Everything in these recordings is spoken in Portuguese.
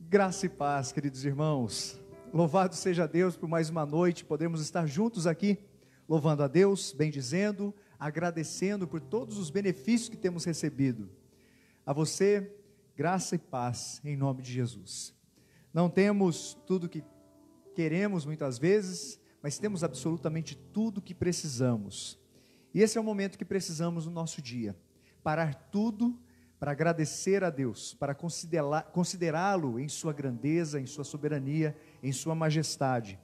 Graça e paz, queridos irmãos. Louvado seja Deus por mais uma noite, podemos estar juntos aqui, louvando a Deus, bendizendo, agradecendo por todos os benefícios que temos recebido. A você, graça e paz, em nome de Jesus. Não temos tudo que queremos muitas vezes, mas temos absolutamente tudo que precisamos. E esse é o momento que precisamos no nosso dia, parar tudo para agradecer a Deus, para considerá-lo em sua grandeza, em sua soberania, em sua majestade.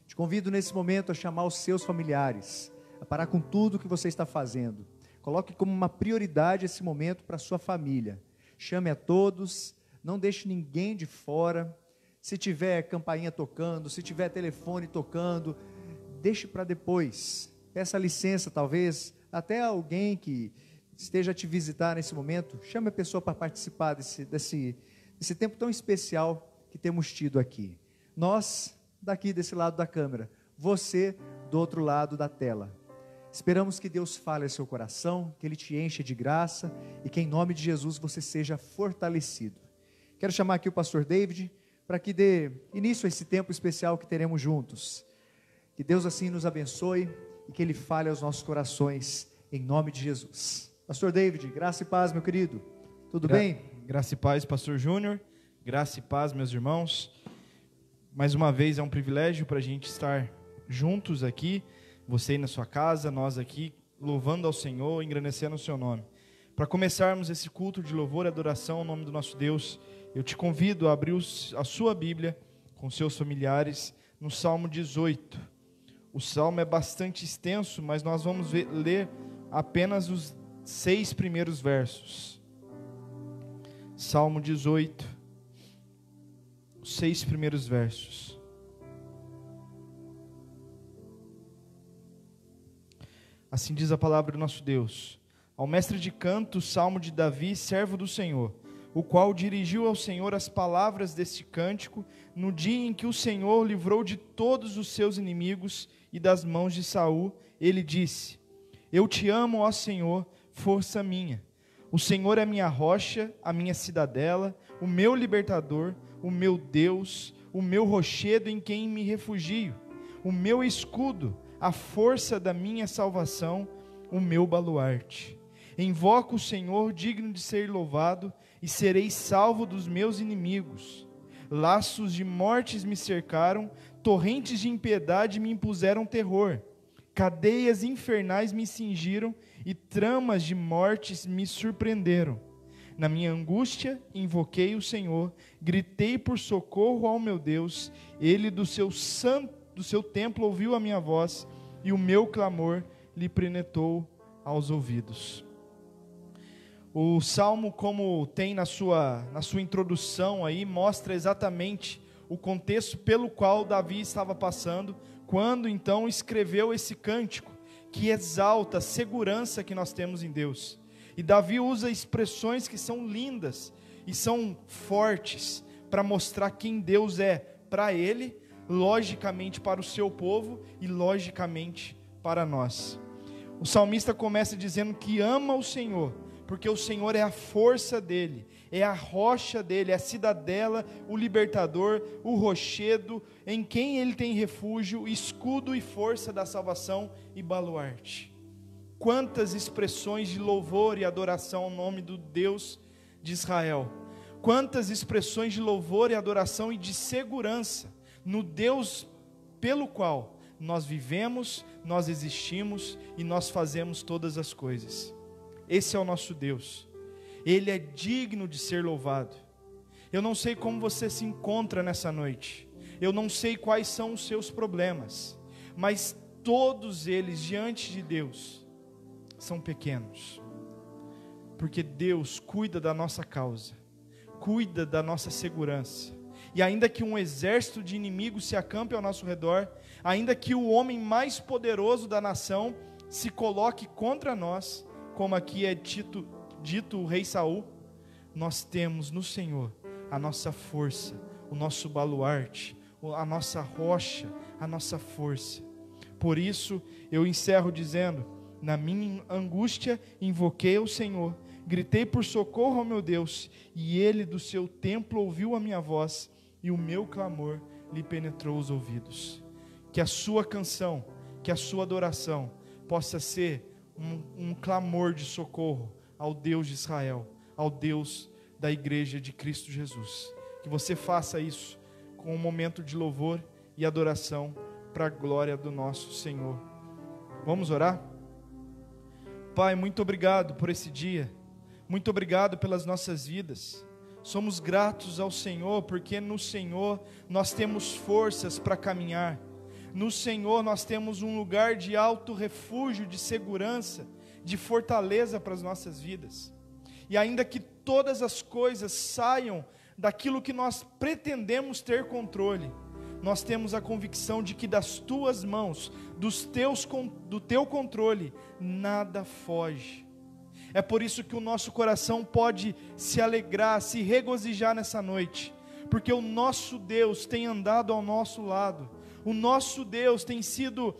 Te convido nesse momento a chamar os seus familiares, a parar com tudo que você está fazendo. Coloque como uma prioridade esse momento para a sua família. Chame a todos, não deixe ninguém de fora. Se tiver campainha tocando, se tiver telefone tocando, deixe para depois. Peça licença, talvez, até alguém que esteja a te visitar nesse momento, chame a pessoa para participar desse tempo tão especial que temos tido aqui. Nós, daqui desse lado da câmera, você do outro lado da tela. Esperamos que Deus fale ao seu coração, que Ele te encha de graça e que em nome de Jesus você seja fortalecido. Quero chamar aqui o pastor David para que dê início a esse tempo especial que teremos juntos. Que Deus assim nos abençoe e que Ele fale aos nossos corações em nome de Jesus. Pastor David, graça e paz, meu querido. Tudo bem? Graça e paz, pastor Júnior. Graça e paz, meus irmãos. Mais uma vez é um privilégio para a gente estar juntos aqui. Você aí na sua casa, nós aqui, louvando ao Senhor, engrandecendo o seu nome. Para começarmos esse culto de louvor e adoração ao nome do nosso Deus, eu te convido a abrir a sua Bíblia com seus familiares no Salmo 18. O Salmo é bastante extenso, mas nós vamos ler apenas os 6 primeiros versos. Salmo 18, os 6 primeiros versos. Assim diz a palavra do nosso Deus: ao mestre de canto, salmo de Davi, servo do Senhor, o qual dirigiu ao Senhor as palavras deste cântico, no dia em que o Senhor livrou de todos os seus inimigos e das mãos de Saul. Ele disse: eu te amo, ó Senhor, força minha. O Senhor é minha rocha, a minha cidadela, o meu libertador, o meu Deus, o meu rochedo em quem me refugio, o meu escudo, a força da minha salvação, o meu baluarte. Invoco o Senhor, digno de ser louvado, e serei salvo dos meus inimigos. Laços de mortes me cercaram, torrentes de impiedade me impuseram terror. Cadeias infernais me cingiram e tramas de mortes me surpreenderam. Na minha angústia, invoquei o Senhor, gritei por socorro ao meu Deus. Ele do seu templo ouviu a minha voz e o meu clamor lhe penetrou aos ouvidos. O Salmo, como tem na sua introdução aí, mostra exatamente o contexto pelo qual Davi estava passando, quando então escreveu esse cântico, que exalta a segurança que nós temos em Deus. E Davi usa expressões que são lindas e são fortes, para mostrar quem Deus é para ele, logicamente para o seu povo e logicamente para nós. O salmista começa dizendo que ama o Senhor, porque o Senhor é a força dele, é a rocha dele, é a cidadela, o libertador, o rochedo, em quem ele tem refúgio, escudo e força da salvação e baluarte. Quantas expressões de louvor e adoração ao nome do Deus de Israel, quantas expressões de louvor e adoração e de segurança no Deus pelo qual nós vivemos, nós existimos e nós fazemos todas as coisas. Esse é o nosso Deus. Ele é digno de ser louvado. Eu não sei como você se encontra nessa noite. Eu não sei quais são os seus problemas. Mas todos eles diante de Deus são pequenos. Porque Deus cuida da nossa causa. Cuida da nossa segurança. E ainda que um exército de inimigos se acampe ao nosso redor, ainda que o homem mais poderoso da nação se coloque contra nós, como aqui é dito o rei Saul, nós temos no Senhor a nossa força, o nosso baluarte, a nossa rocha, a nossa força. Por isso eu encerro dizendo: na minha angústia invoquei o Senhor, Gritei por socorro ao meu Deus, e ele do seu templo ouviu a minha voz, e o meu clamor lhe penetrou os ouvidos. Que a sua canção, que a sua adoração possa ser um clamor de socorro ao Deus de Israel, ao Deus da igreja de Cristo Jesus. Que você faça isso com um momento de louvor e adoração para a glória do nosso Senhor. Vamos orar? Pai, muito obrigado por esse dia, muito obrigado pelas nossas vidas. Somos gratos ao Senhor, porque no Senhor nós temos forças para caminhar. No Senhor nós temos um lugar de alto refúgio, de segurança, de fortaleza para as nossas vidas. E ainda que todas as coisas saiam daquilo que nós pretendemos ter controle, nós temos a convicção de que das tuas mãos, do teu controle, nada foge. É por isso que o nosso coração pode se alegrar, se regozijar nessa noite, porque o nosso Deus tem andado ao nosso lado, o nosso Deus tem sido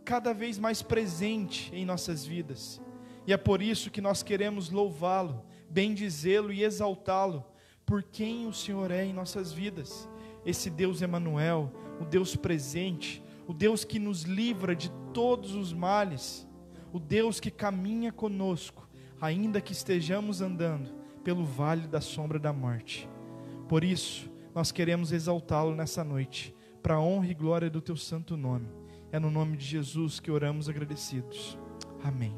cada vez mais presente em nossas vidas, e é por isso que nós queremos louvá-lo, bendizê-lo e exaltá-lo, por quem o Senhor é em nossas vidas, esse Deus Emanuel, o Deus presente, o Deus que nos livra de todos os males, o Deus que caminha conosco, ainda que estejamos andando pelo vale da sombra da morte. Por isso, nós queremos exaltá-lo nessa noite, para a honra e glória do teu santo nome. É no nome de Jesus que oramos agradecidos. Amém.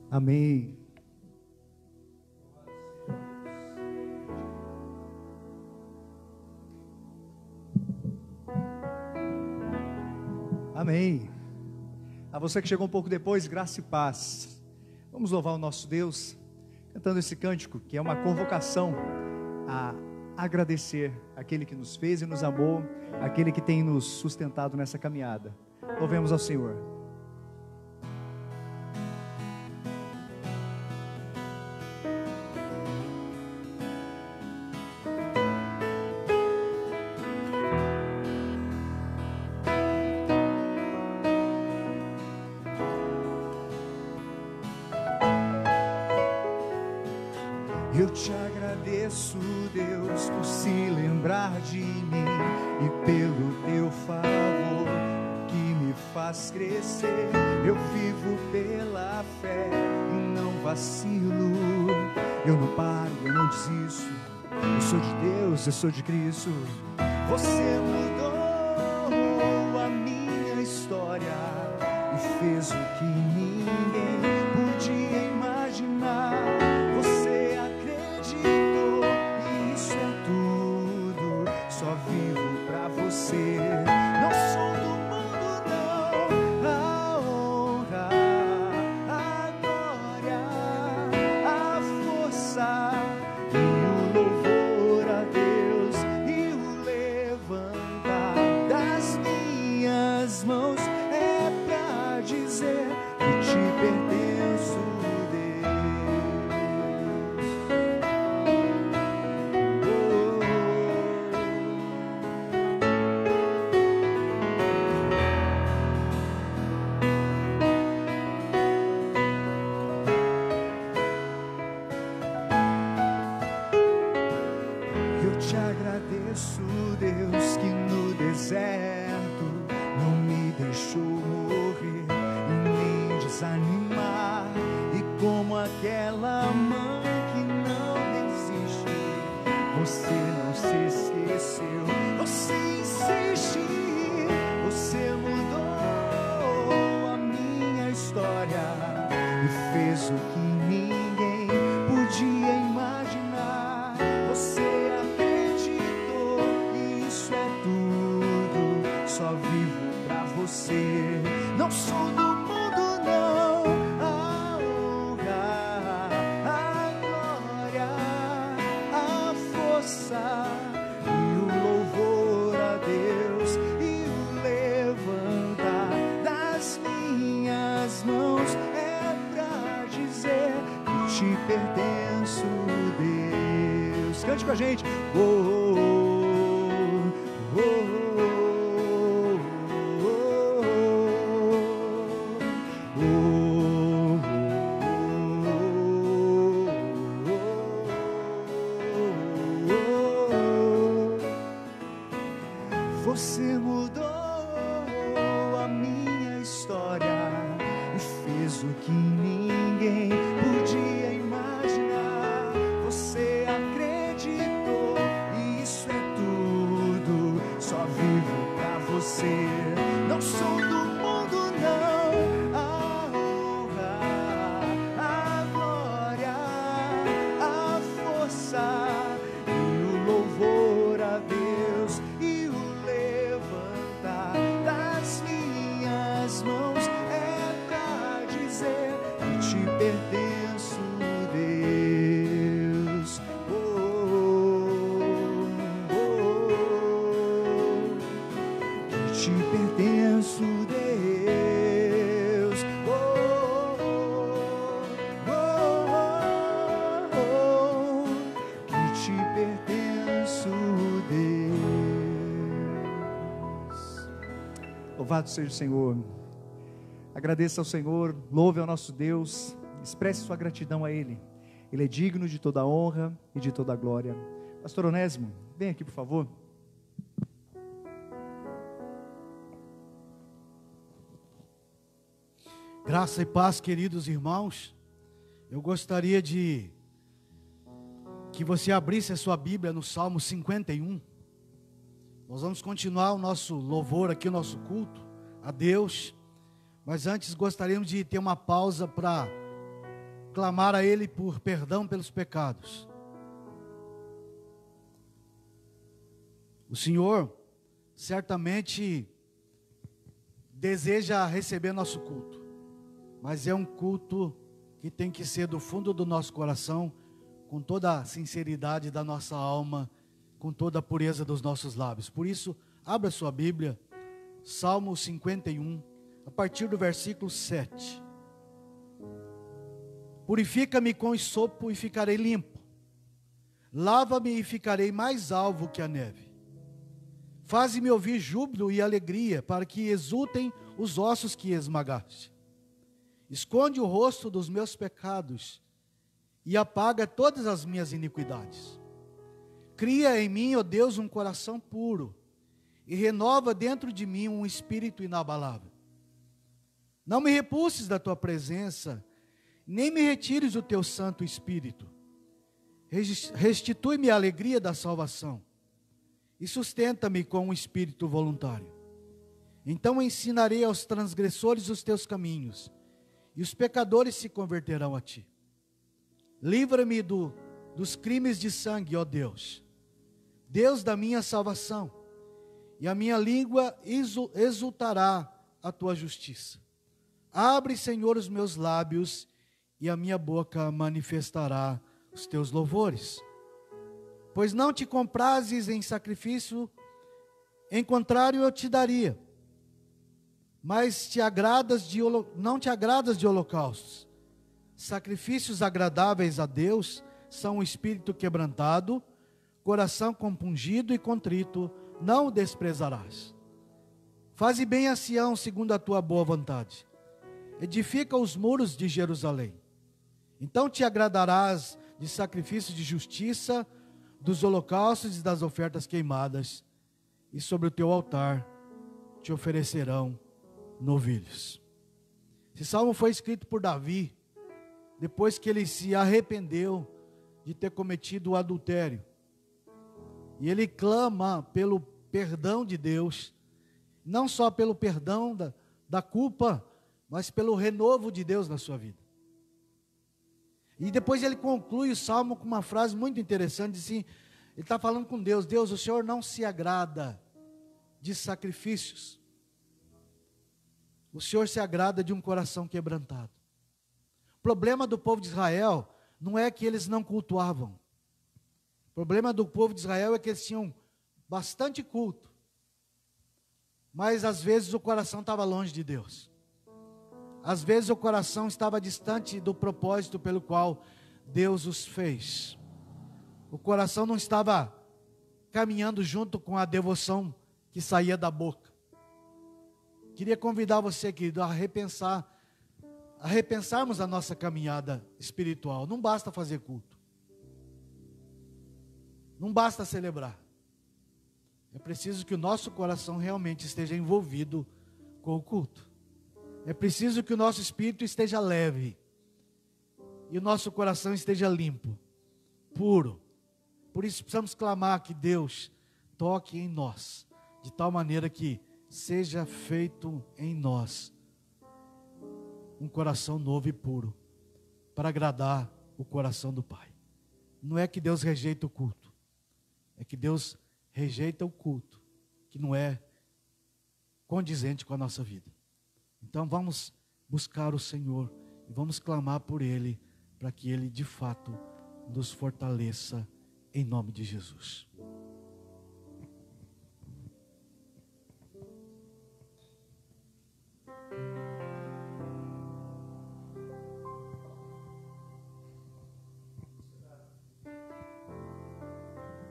Amém. Amém. A você que chegou um pouco depois, graça e paz. Vamos louvar o nosso Deus, cantando esse cântico, que é uma convocação a agradecer aquele que nos fez e nos amou, aquele que tem nos sustentado nessa caminhada. Louvemos ao Senhor. Eu te agradeço, Deus, por se lembrar de mim e pelo teu favor que me faz crescer. Eu vivo pela fé e não vacilo. Eu não paro, eu não desisto. Eu sou de Deus, eu sou de Cristo. Você mudou a minha história e fez o que ninguém podia imaginar. Só vivo pra você. Não sou do mundo, não. A honra, a glória, a força e o louvor a Deus e o levantar das minhas mãos é pra dizer que te pertenço, Deus. Te agradeço, Deus, que no deserto não me deixou morrer e nem desanimar. E como aquela mãe que não desiste, você não se esqueceu, você insiste. Você mudou a minha história e fez o que ninguém podia imaginar. Você só vivo pra você. Não sou do mundo, não. A honra, a glória, a força e o louvor a Deus e o levantar das minhas mãos é pra dizer que te pertenço, Deus. Cante com a gente. Oh, oh, oh, oh. Oh, Louvado seja o Senhor. Agradeça ao Senhor, louve ao nosso Deus, expresse sua gratidão a Ele. Ele é digno de toda a honra e de toda a glória. Pastor Onésimo, vem aqui por favor. Graça e paz, queridos irmãos. Eu gostaria de que você abrisse a sua Bíblia no Salmo 51. Nós vamos continuar o nosso louvor aqui, o nosso culto a Deus. Mas antes gostaríamos de ter uma pausa para clamar a Ele por perdão pelos pecados. O Senhor certamente deseja receber nosso culto, mas é um culto que tem que ser do fundo do nosso coração, com toda a sinceridade da nossa alma, com toda a pureza dos nossos lábios. Por isso, abra sua Bíblia, Salmo 51, a partir do versículo 7. Purifica-me com esopo e ficarei limpo, lava-me e ficarei mais alvo que a neve. Faze-me ouvir júbilo e alegria, para que exultem os ossos que esmagaste. Esconde o rosto dos meus pecados e apaga todas as minhas iniquidades. Cria em mim, ó Deus, um coração puro e renova dentro de mim um espírito inabalável. Não me repulses da tua presença, nem me retires o teu Santo Espírito. Restitui-me a alegria da salvação e sustenta-me com um espírito voluntário. Então ensinarei aos transgressores os teus caminhos, e os pecadores se converterão a ti. Livra-me dos crimes de sangue, ó Deus, Deus da minha salvação, e a minha língua exultará a tua justiça. Abre, Senhor, os meus lábios, e a minha boca manifestará os teus louvores. Pois não te comprazes em sacrifício, em contrário eu te daria. Mas não te agradas de holocaustos. Sacrifícios agradáveis a Deus são o espírito quebrantado, coração compungido e contrito, não o desprezarás. Faze bem a Sião segundo a tua boa vontade. Edifica os muros de Jerusalém. Então te agradarás de sacrifícios de justiça, dos holocaustos e das ofertas queimadas, e sobre o teu altar te oferecerão novilhos. Esse salmo foi escrito por Davi, depois que ele se arrependeu de ter cometido o adultério. E ele clama pelo perdão de Deus, não só pelo perdão da culpa, mas pelo renovo de Deus na sua vida. E depois ele conclui o salmo com uma frase muito interessante, diz assim, ele está falando com Deus: Deus, o Senhor não se agrada de sacrifícios, o Senhor se agrada de um coração quebrantado. O problema do povo de Israel não é que eles não cultuavam, o problema do povo de Israel é que eles tinham bastante culto, mas às vezes o coração estava longe de Deus. Às vezes o coração estava distante do propósito pelo qual Deus os fez. O coração não estava caminhando junto com a devoção que saía da boca. Queria convidar você, querido, a repensarmos a nossa caminhada espiritual. Não basta fazer culto. Não basta celebrar. É preciso que o nosso coração realmente esteja envolvido com o culto. É preciso que o nosso espírito esteja leve e o nosso coração esteja limpo, puro. Por isso precisamos clamar que Deus toque em nós, de tal maneira que seja feito em nós um coração novo e puro, para agradar o coração do Pai. Não é que Deus rejeita o culto, é que Deus rejeita o culto que não é condizente com a nossa vida. Então vamos buscar o Senhor e vamos clamar por Ele, para que Ele de fato nos fortaleça, em nome de Jesus.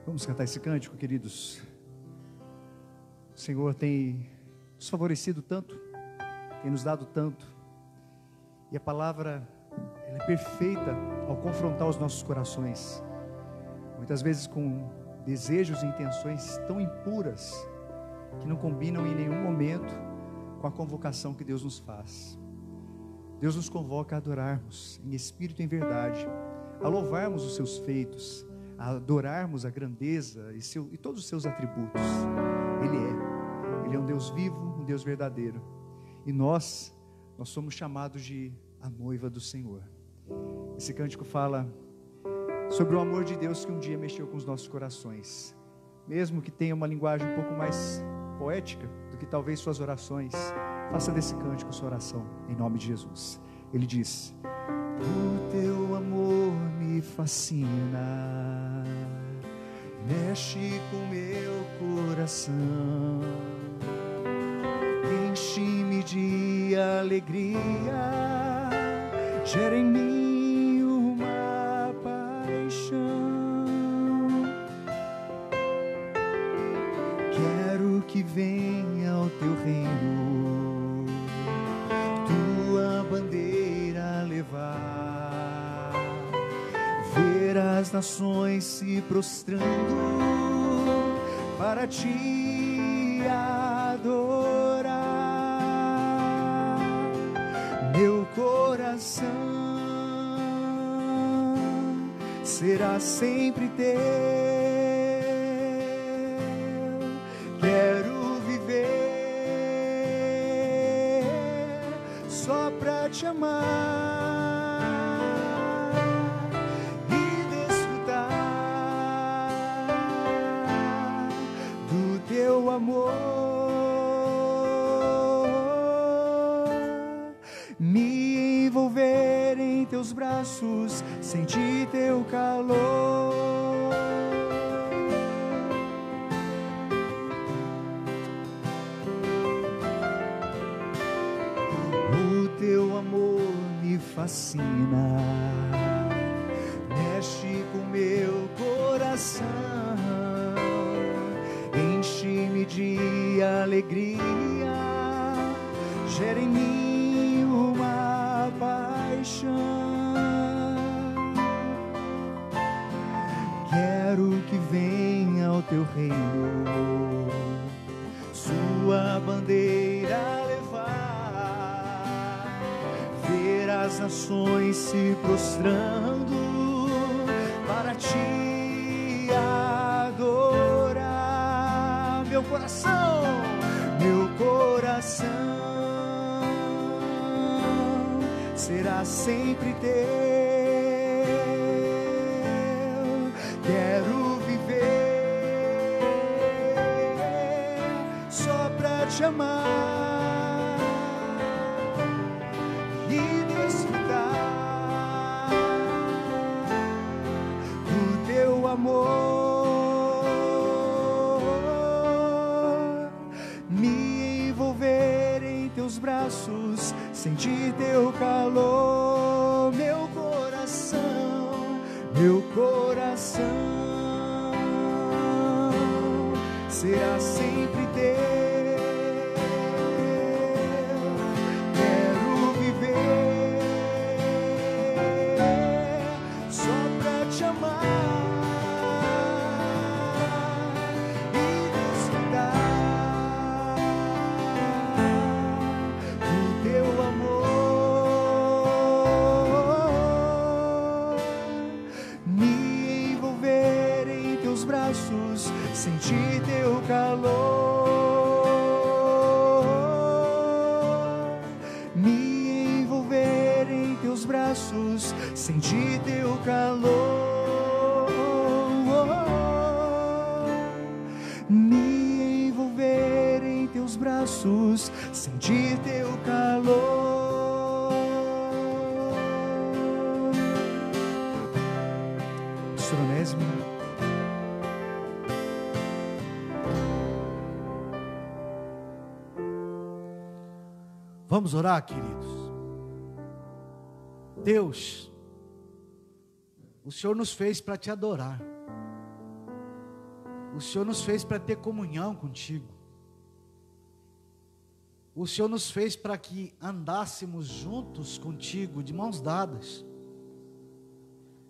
Vamos cantar esse cântico, queridos. O Senhor tem nos favorecido tanto, tem nos dado tanto. E a palavra, ela é perfeita ao confrontar os nossos corações, muitas vezes com desejos e intenções tão impuras, que não combinam em nenhum momento com a convocação que Deus nos faz. Deus nos convoca a adorarmos em espírito e em verdade, a louvarmos os seus feitos, a adorarmos a grandeza e todos os seus atributos. Ele é um Deus vivo, um Deus verdadeiro, e nós somos chamados de a noiva do Senhor. Esse cântico fala sobre o amor de Deus que um dia mexeu com os nossos corações, mesmo que tenha uma linguagem um pouco mais poética do que talvez suas orações. Faça desse cântico sua oração, em nome de Jesus. Ele diz: o teu amor me fascina, mexe com meu coração, enche-me de alegria, gera em mim uma paixão. Quero que venha o teu reino, tua bandeira levar, ver as nações se prostrando para te adorar. Meu coração será sempre teu. Quero viver só pra te amar e desfrutar do teu amor. Me envolver em teus braços, sentir teu calor. O teu amor me fascina, mexe com meu coração, enche-me de alegria, gera em mim uma paixão. Quero que venha o teu reino, sua bandeira levar, ver as nações se prostrando para te adorar. Meu coração será sempre teu. Quero viver só pra te amar e desfrutar do teu amor. Me envolver em teus braços, sentir teu calor. Meu coração será sempre teu. Quero viver só pra te amar e desfrutar do teu amor. Me envolver em teus braços, sentir teu calor. Me envolver em teus braços, sentir teu calor. Me envolver em teus braços, sentir teu calor. Estronésimo. Vamos orar, queridos. Deus, o Senhor nos fez para te adorar. O Senhor nos fez para ter comunhão contigo. o Senhor nos fez para que andássemos juntos contigo, de mãos dadas.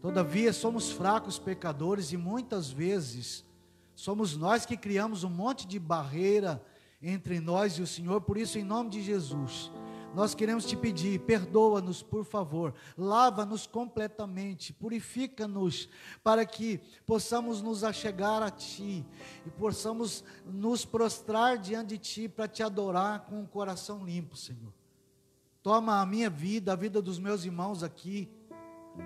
Todavia somos fracos pecadores e muitas vezes somos nós que criamos um monte de barreira entre nós e o Senhor. Por isso, em nome de Jesus, nós queremos te pedir, perdoa-nos por favor, lava-nos completamente, purifica-nos, para que possamos nos achegar a Ti, e possamos nos prostrar diante de Ti, para Te adorar com o coração limpo, Senhor. Toma a minha vida, a vida dos meus irmãos aqui,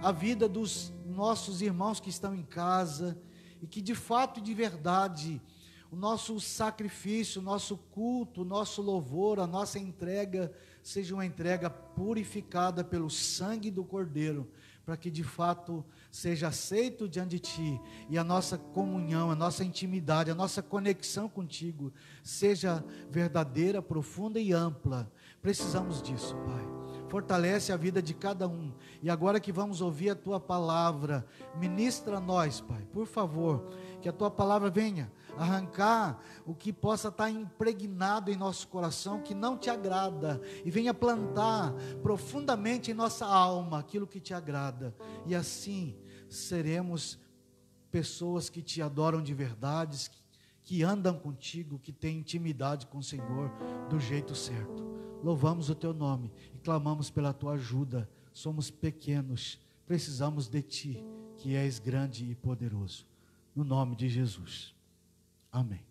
a vida dos nossos irmãos que estão em casa, e que de fato e de verdade, o nosso sacrifício, o nosso culto, o nosso louvor, a nossa entrega, seja uma entrega purificada pelo sangue do Cordeiro, para que de fato seja aceito diante de Ti, e a nossa comunhão, a nossa intimidade, a nossa conexão contigo, seja verdadeira, profunda e ampla. Precisamos disso, Pai. Fortalece a vida de cada um, e agora que vamos ouvir a Tua palavra, ministra a nós, Pai, por favor, que a Tua palavra venha arrancar o que possa estar impregnado em nosso coração, que não Te agrada, e venha plantar profundamente em nossa alma aquilo que Te agrada, e assim seremos pessoas que Te adoram de verdade, que andam contigo, que têm intimidade com o Senhor do jeito certo. Louvamos o Teu nome e clamamos pela Tua ajuda. Somos pequenos, precisamos de Ti, que és grande e poderoso. No nome de Jesus. Amém.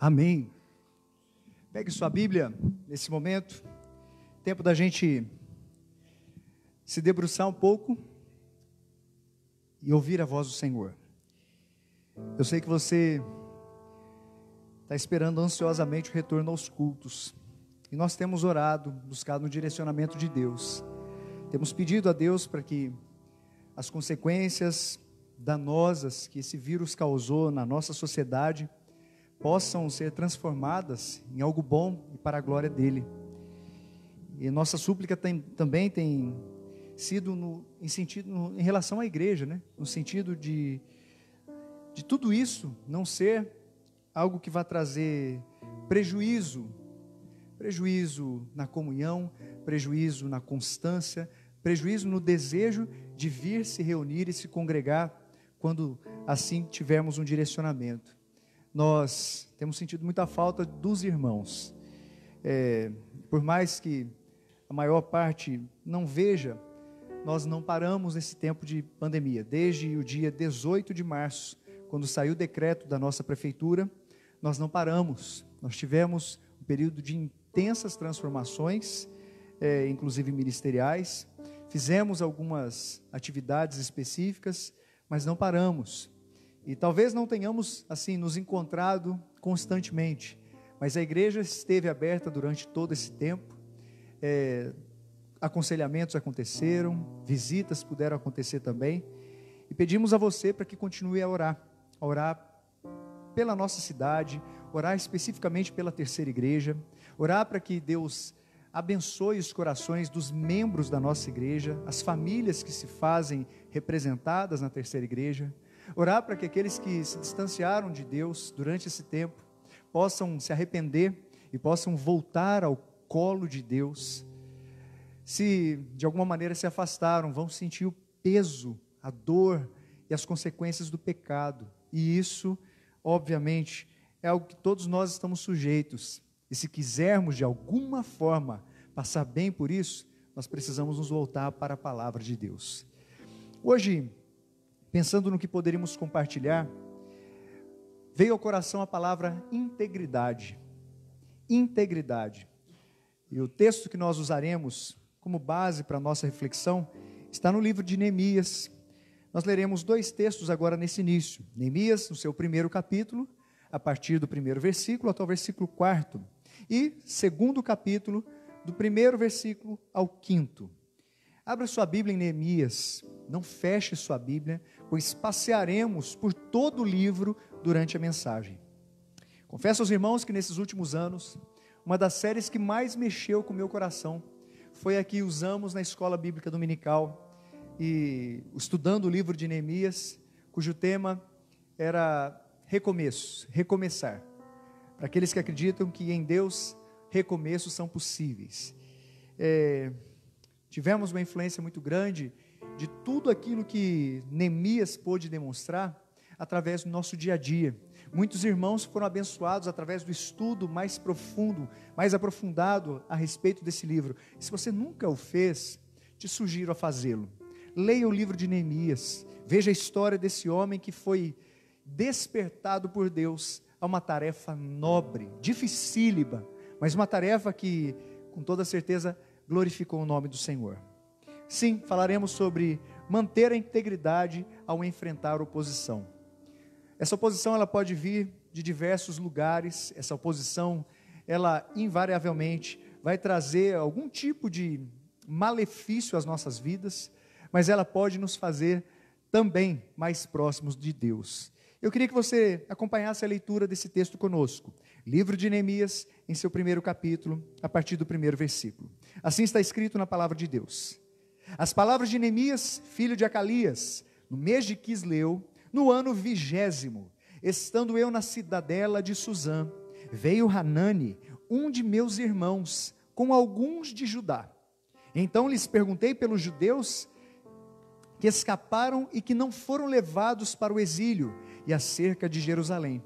Amém. Pegue sua Bíblia nesse momento, tempo da gente se debruçar um pouco e ouvir a voz do Senhor. Eu sei que você está esperando ansiosamente o retorno aos cultos, e nós temos orado, buscado um direcionamento de Deus. Temos pedido a Deus para que as consequências danosas que esse vírus causou na nossa sociedade possam ser transformadas em algo bom e para a glória dEle. E nossa súplica também tem sido em relação à igreja, né? No sentido de tudo isso não ser algo que vá trazer prejuízo na comunhão, prejuízo na constância, prejuízo no desejo de vir se reunir e se congregar quando assim tivermos um direcionamento. Nós temos sentido muita falta dos irmãos, por mais que a maior parte não veja, nós não paramos nesse tempo de pandemia. Desde o dia 18 de março, quando saiu o decreto da nossa prefeitura, nós não paramos. Nós tivemos um período de intensas transformações, inclusive ministeriais. Fizemos algumas atividades específicas, mas não paramos. E talvez não tenhamos assim nos encontrado constantemente, mas a igreja esteve aberta durante todo esse tempo. Aconselhamentos aconteceram, visitas puderam acontecer também, e pedimos a você para que continue a orar pela nossa cidade, orar especificamente pela Terceira Igreja, orar para que Deus abençoe os corações dos membros da nossa igreja, as famílias que se fazem representadas na Terceira Igreja, orar para que aqueles que se distanciaram de Deus durante esse tempo possam se arrepender e possam voltar ao colo de Deus. Se de alguma maneira se afastaram, vão sentir o peso, a dor e as consequências do pecado. E isso, obviamente, é algo que todos nós estamos sujeitos. E se quisermos de alguma forma passar bem por isso, nós precisamos nos voltar para a palavra de Deus. Hoje, pensando no que poderíamos compartilhar, veio ao coração a palavra integridade. Integridade. E o texto que nós usaremos como base para a nossa reflexão está no livro de Neemias. Nós leremos 2 textos agora nesse início. Neemias, no seu primeiro capítulo, a partir do primeiro versículo até o versículo 4. E segundo capítulo, do primeiro versículo ao 5º. Abra sua Bíblia em Neemias, não feche sua Bíblia, pois passearemos por todo o livro durante a mensagem. Confesso aos irmãos que nesses últimos anos, uma das séries que mais mexeu com o meu coração foi a que usamos na escola bíblica dominical, e estudando o livro de Neemias, cujo tema era recomeço, recomeçar. Para aqueles que acreditam que em Deus recomeços são possíveis. Tivemos uma influência muito grande de tudo aquilo que Neemias pôde demonstrar através do nosso dia a dia. Muitos irmãos foram abençoados através do estudo mais profundo, mais aprofundado a respeito desse livro. E se você nunca o fez, te sugiro a fazê-lo. Leia o livro de Neemias, veja a história desse homem que foi despertado por Deus a uma tarefa nobre, dificílima, mas uma tarefa que, com toda certeza, glorificou o nome do Senhor. Sim, falaremos sobre manter a integridade ao enfrentar oposição. Essa oposição ela pode vir de diversos lugares. Essa oposição, ela invariavelmente vai trazer algum tipo de malefício às nossas vidas, mas ela pode nos fazer também mais próximos de Deus. Eu queria que você acompanhasse a leitura desse texto conosco. Livro de Neemias, em seu primeiro capítulo, a partir do primeiro versículo. Assim está escrito na palavra de Deus. As palavras de Neemias, filho de Acalias, no mês de Quisleu, no ano 20º, estando eu na cidadela de Suzã, veio Hanani, um de meus irmãos, com alguns de Judá. Então lhes perguntei pelos judeus que escaparam e que não foram levados para o exílio, e acerca de Jerusalém.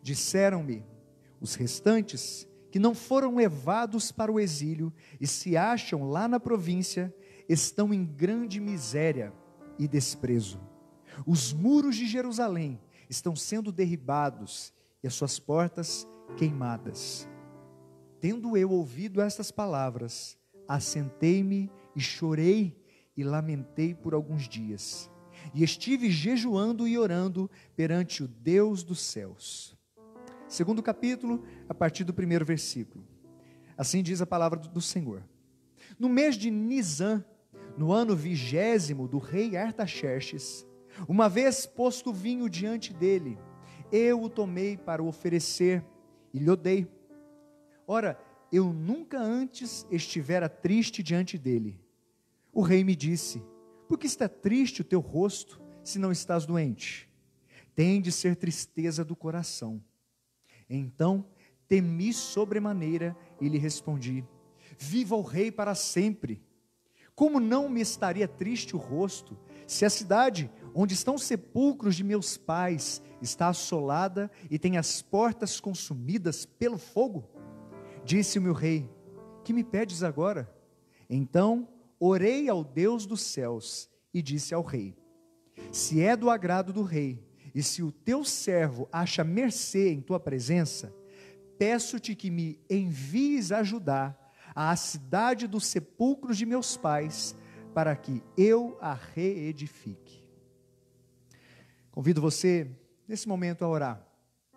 Disseram-me, os restantes, que não foram levados para o exílio, e se acham lá na província, estão em grande miséria e desprezo. Os muros de Jerusalém estão sendo derribados e as suas portas queimadas. Tendo eu ouvido estas palavras, assentei-me e chorei e lamentei por alguns dias. E estive jejuando e orando perante o Deus dos céus. Segundo capítulo, a partir do primeiro versículo. Assim diz a palavra do Senhor. No mês de Nisã, no ano 20º do rei Artaxerxes, uma vez posto o vinho diante dele, eu o tomei para o oferecer e lhe dei. Ora, eu nunca antes estivera triste diante dele. O rei me disse, por que está triste o teu rosto, se não estás doente? Tem de ser tristeza do coração. Então temi sobremaneira e lhe respondi, viva o rei para sempre. Como não me estaria triste o rosto, se a cidade onde estão os sepulcros de meus pais está assolada e tem as portas consumidas pelo fogo? Disse-me o rei, que me pedes agora? Então orei ao Deus dos céus e disse ao rei, se é do agrado do rei, e se o teu servo acha mercê em tua presença, peço-te que me envies ajudar à cidade dos sepulcros de meus pais, para que eu a reedifique. Convido você, nesse momento, a orar,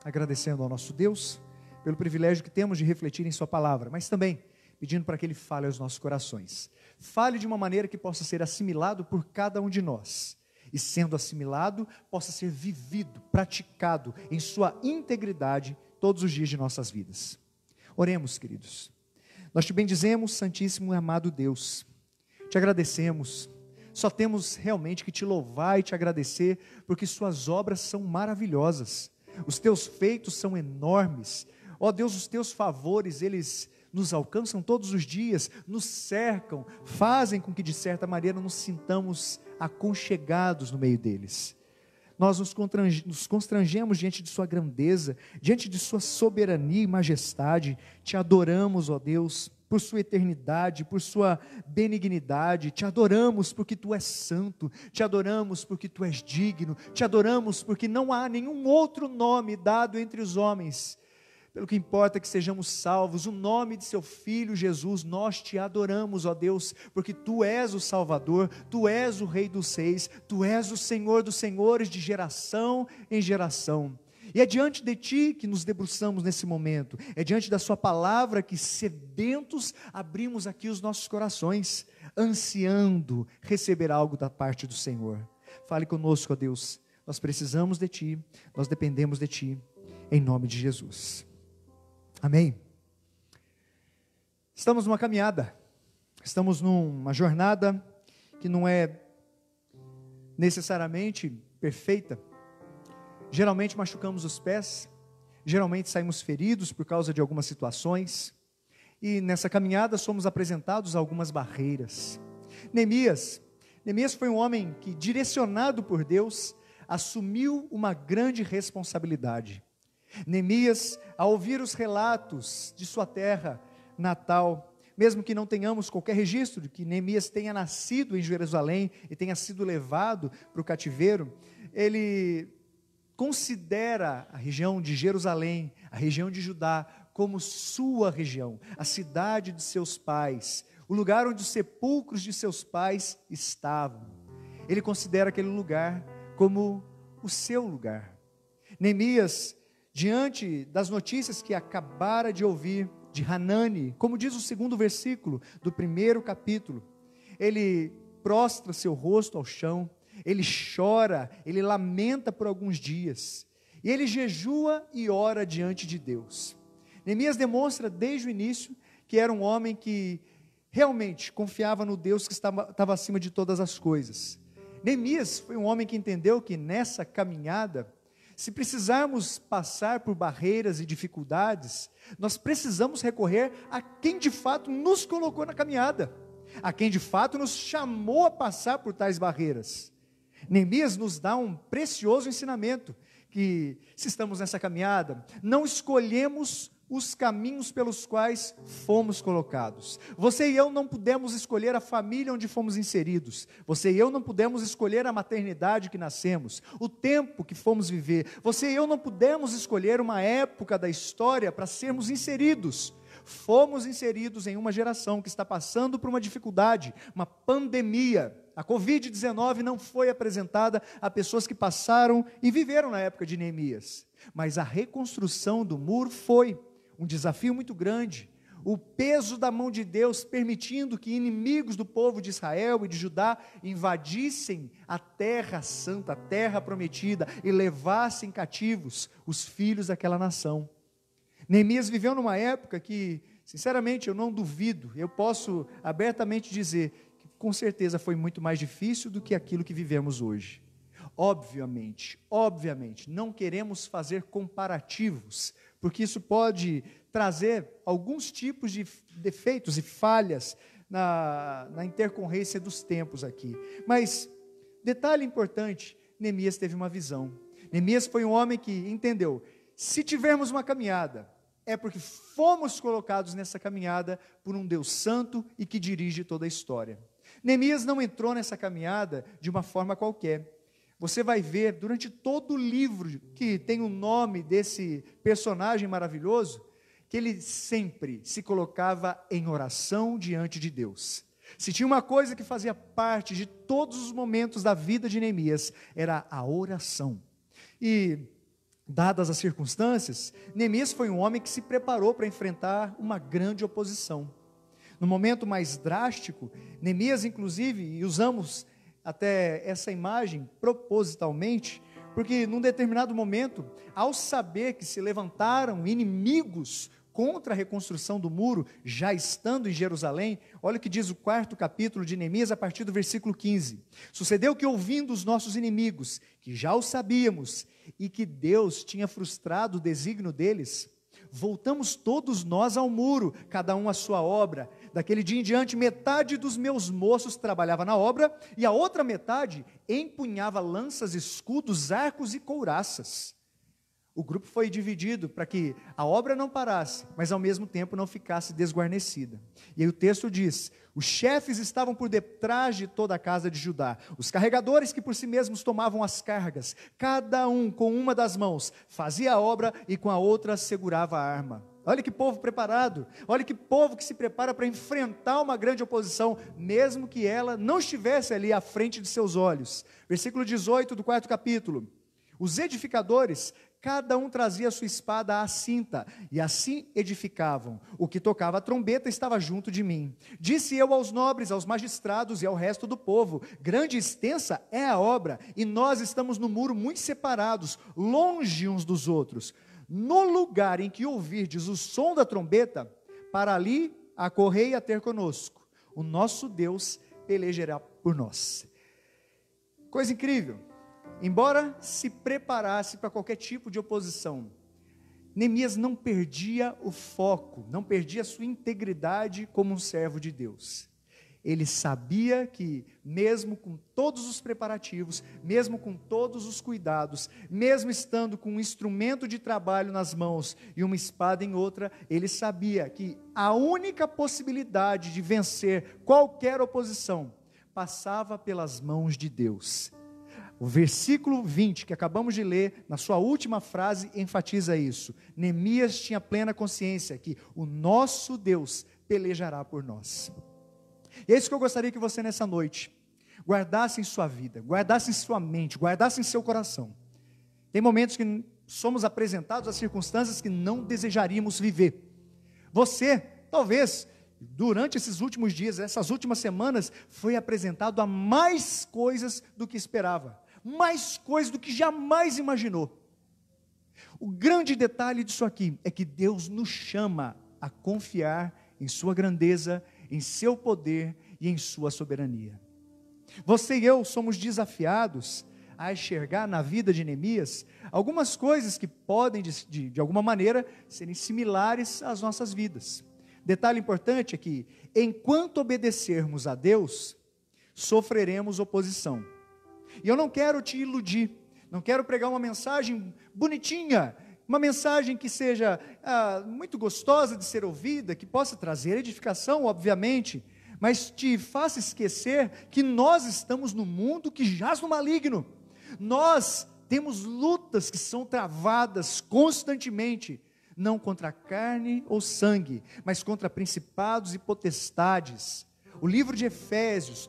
agradecendo ao nosso Deus, pelo privilégio que temos de refletir em sua palavra, mas também pedindo para que Ele fale aos nossos corações. Fale de uma maneira que possa ser assimilado por cada um de nós, e sendo assimilado, possa ser vivido, praticado em sua integridade todos os dias de nossas vidas. Oremos, queridos. Nós te bendizemos, Santíssimo e amado Deus, te agradecemos, só temos realmente que te louvar e te agradecer, porque suas obras são maravilhosas, os teus feitos são enormes, ó Deus, os teus favores, eles nos alcançam todos os dias, nos cercam, fazem com que de certa maneira nos sintamos aconchegados no meio deles. Nós nos constrangemos diante de sua grandeza, diante de sua soberania e majestade, te adoramos, ó Deus, por sua eternidade, por sua benignidade, te adoramos porque tu és santo, te adoramos porque tu és digno, te adoramos porque não há nenhum outro nome dado entre os homens, pelo que importa que sejamos salvos, o nome de seu Filho Jesus, nós te adoramos, ó Deus, porque tu és o Salvador, tu és o Rei dos Reis, tu és o Senhor dos Senhores de geração em geração. E é diante de ti que nos debruçamos nesse momento, é diante da sua palavra que sedentos abrimos aqui os nossos corações, ansiando receber algo da parte do Senhor. Fale conosco, ó Deus, nós precisamos de ti, nós dependemos de ti, em nome de Jesus. Amém. Estamos numa caminhada, estamos numa jornada que não é necessariamente perfeita, Geralmente machucamos os pés, geralmente saímos feridos por causa de algumas situações, e nessa caminhada somos apresentados a algumas barreiras. Neemias foi um homem que, direcionado por Deus, assumiu uma grande responsabilidade. Neemias, ao ouvir os relatos de sua terra natal, mesmo que não tenhamos qualquer registro de que Neemias tenha nascido em Jerusalém e tenha sido levado para o cativeiro, ele considera a região de Jerusalém, a região de Judá, como sua região, a cidade de seus pais, o lugar onde os sepulcros de seus pais estavam. Ele considera aquele lugar como o seu lugar. Neemias, diante das notícias que acabara de ouvir de Hanani, como diz o 2º versículo do 1º capítulo, ele prostra seu rosto ao chão, ele chora, ele lamenta por alguns dias, e ele jejua e ora diante de Deus. Neemias demonstra desde o início que era um homem que realmente confiava no Deus que estava acima de todas as coisas. Neemias foi um homem que entendeu que nessa caminhada, se precisarmos passar por barreiras e dificuldades, nós precisamos recorrer a quem de fato nos colocou na caminhada, a quem de fato nos chamou a passar por tais barreiras. Neemias nos dá um precioso ensinamento, que se estamos nessa caminhada, não escolhemos os caminhos pelos quais fomos colocados. Você e eu não pudemos escolher a família onde fomos inseridos. Você e eu não pudemos escolher a maternidade que nascemos, o tempo que fomos viver. Você e eu não pudemos escolher uma época da história para sermos inseridos. Fomos inseridos em uma geração que está passando por uma dificuldade, uma pandemia. A Covid-19 não foi apresentada a pessoas que passaram e viveram na época de Neemias, mas a reconstrução do muro foi um desafio muito grande. O peso da mão de Deus permitindo que inimigos do povo de Israel e de Judá invadissem a terra santa, a terra prometida, e levassem cativos os filhos daquela nação. Neemias viveu numa época que, sinceramente, eu não duvido, eu posso abertamente dizer que com certeza foi muito mais difícil do que aquilo que vivemos hoje. Obviamente, não queremos fazer comparativos, porque isso pode trazer alguns tipos de defeitos e falhas na intercorrência dos tempos aqui. Mas, detalhe importante, Neemias teve uma visão. Neemias foi um homem que entendeu, se tivermos uma caminhada, é porque fomos colocados nessa caminhada por um Deus santo e que dirige toda a história. Neemias não entrou nessa caminhada de uma forma qualquer. Você vai ver durante todo o livro que tem o nome desse personagem maravilhoso, que ele sempre se colocava em oração diante de Deus. Se tinha uma coisa que fazia parte de todos os momentos da vida de Neemias, era a oração. E, dadas as circunstâncias, Neemias foi um homem que se preparou para enfrentar uma grande oposição. No momento mais drástico, Neemias, inclusive, e usamos até essa imagem propositalmente, porque num determinado momento, ao saber que se levantaram inimigos contra a reconstrução do muro, já estando em Jerusalém, olha o que diz o 4º capítulo de Neemias, a partir do versículo 15. Sucedeu que, ouvindo os nossos inimigos, que já o sabíamos, e que Deus tinha frustrado o desígnio deles, voltamos todos nós ao muro, cada um à sua obra. Daquele dia em diante, metade dos meus moços trabalhava na obra, e a outra metade empunhava lanças, escudos, arcos e couraças. O grupo foi dividido para que a obra não parasse, mas ao mesmo tempo não ficasse desguarnecida. E aí o texto diz, os chefes estavam por detrás de toda a casa de Judá, os carregadores que por si mesmos tomavam as cargas, cada um com uma das mãos fazia a obra e com a outra segurava a arma. Olha que povo preparado, olha que povo que se prepara para enfrentar uma grande oposição, mesmo que ela não estivesse ali à frente de seus olhos. Versículo 18 do 4º capítulo. Os edificadores, cada um trazia a sua espada à cinta, e assim edificavam. O que tocava a trombeta estava junto de mim. Disse eu aos nobres, aos magistrados e ao resto do povo, grande e extensa é a obra, e nós estamos no muro muito separados, longe uns dos outros. No lugar em que ouvirdes o som da trombeta, para ali acorrei a ter conosco. O nosso Deus pelejará por nós. Coisa incrível. embora se preparasse para qualquer tipo de oposição, Neemias não perdia o foco, não perdia a sua integridade como um servo de Deus. Ele sabia que, mesmo com todos os preparativos, mesmo com todos os cuidados, mesmo estando com um instrumento de trabalho nas mãos e uma espada em outra, ele sabia que a única possibilidade de vencer qualquer oposição passava pelas mãos de Deus. O versículo 20, que acabamos de ler, na sua última frase, enfatiza isso. Neemias tinha plena consciência que o nosso Deus pelejará por nós. E é isso que eu gostaria que você nessa noite guardasse em sua vida, guardasse em sua mente, guardasse em seu coração. Tem momentos que somos apresentados a circunstâncias que não desejaríamos viver. Você, talvez, durante esses últimos dias, essas últimas semanas, foi apresentado a mais coisas do que esperava, mais coisas do que jamais imaginou. O grande detalhe disso aqui é que Deus nos chama a confiar em sua grandeza, em seu poder e em sua soberania. Você e eu somos desafiados a enxergar na vida de Neemias algumas coisas que podem, de alguma maneira, serem similares às nossas vidas. Detalhe importante é que, enquanto obedecermos a Deus, sofreremos oposição. E eu não quero te iludir, não quero pregar uma mensagem bonitinha, uma mensagem que seja muito gostosa de ser ouvida, que possa trazer edificação, obviamente, mas te faça esquecer que nós estamos no mundo que jaz no maligno. Nós temos lutas que são travadas constantemente, não contra a carne ou sangue, mas contra principados e potestades. No livro de Efésios,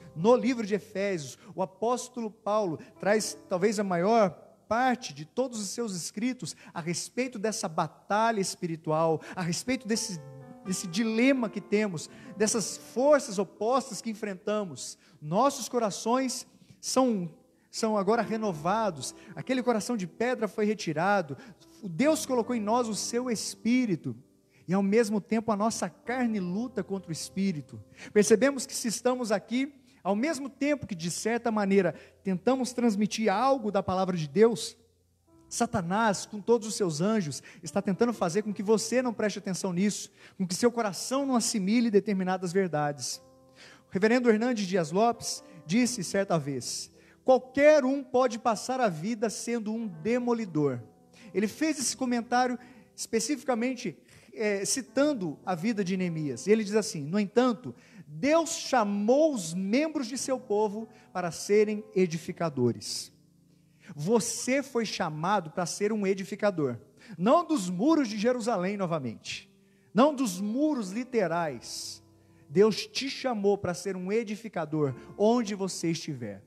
o apóstolo Paulo traz talvez a maior parte de todos os seus escritos a respeito dessa batalha espiritual, a respeito desse dilema que temos, dessas forças opostas que enfrentamos. Nossos corações são agora renovados, aquele coração de pedra foi retirado, Deus colocou em nós o seu espírito, e ao mesmo tempo a nossa carne luta contra o espírito. Percebemos que se estamos aqui, ao mesmo tempo que de certa maneira tentamos transmitir algo da palavra de Deus, Satanás, com todos os seus anjos, está tentando fazer com que você não preste atenção nisso, com que seu coração não assimile determinadas verdades. O reverendo Hernandes Dias Lopes disse certa vez: qualquer um pode passar a vida sendo um demolidor. Ele fez esse comentário especificamente citando a vida de Neemias. Ele diz assim: no entanto, Deus chamou os membros de seu povo para serem edificadores. Você foi chamado para ser um edificador, não dos muros de Jerusalém novamente, não dos muros literais. Deus te chamou para ser um edificador onde você estiver.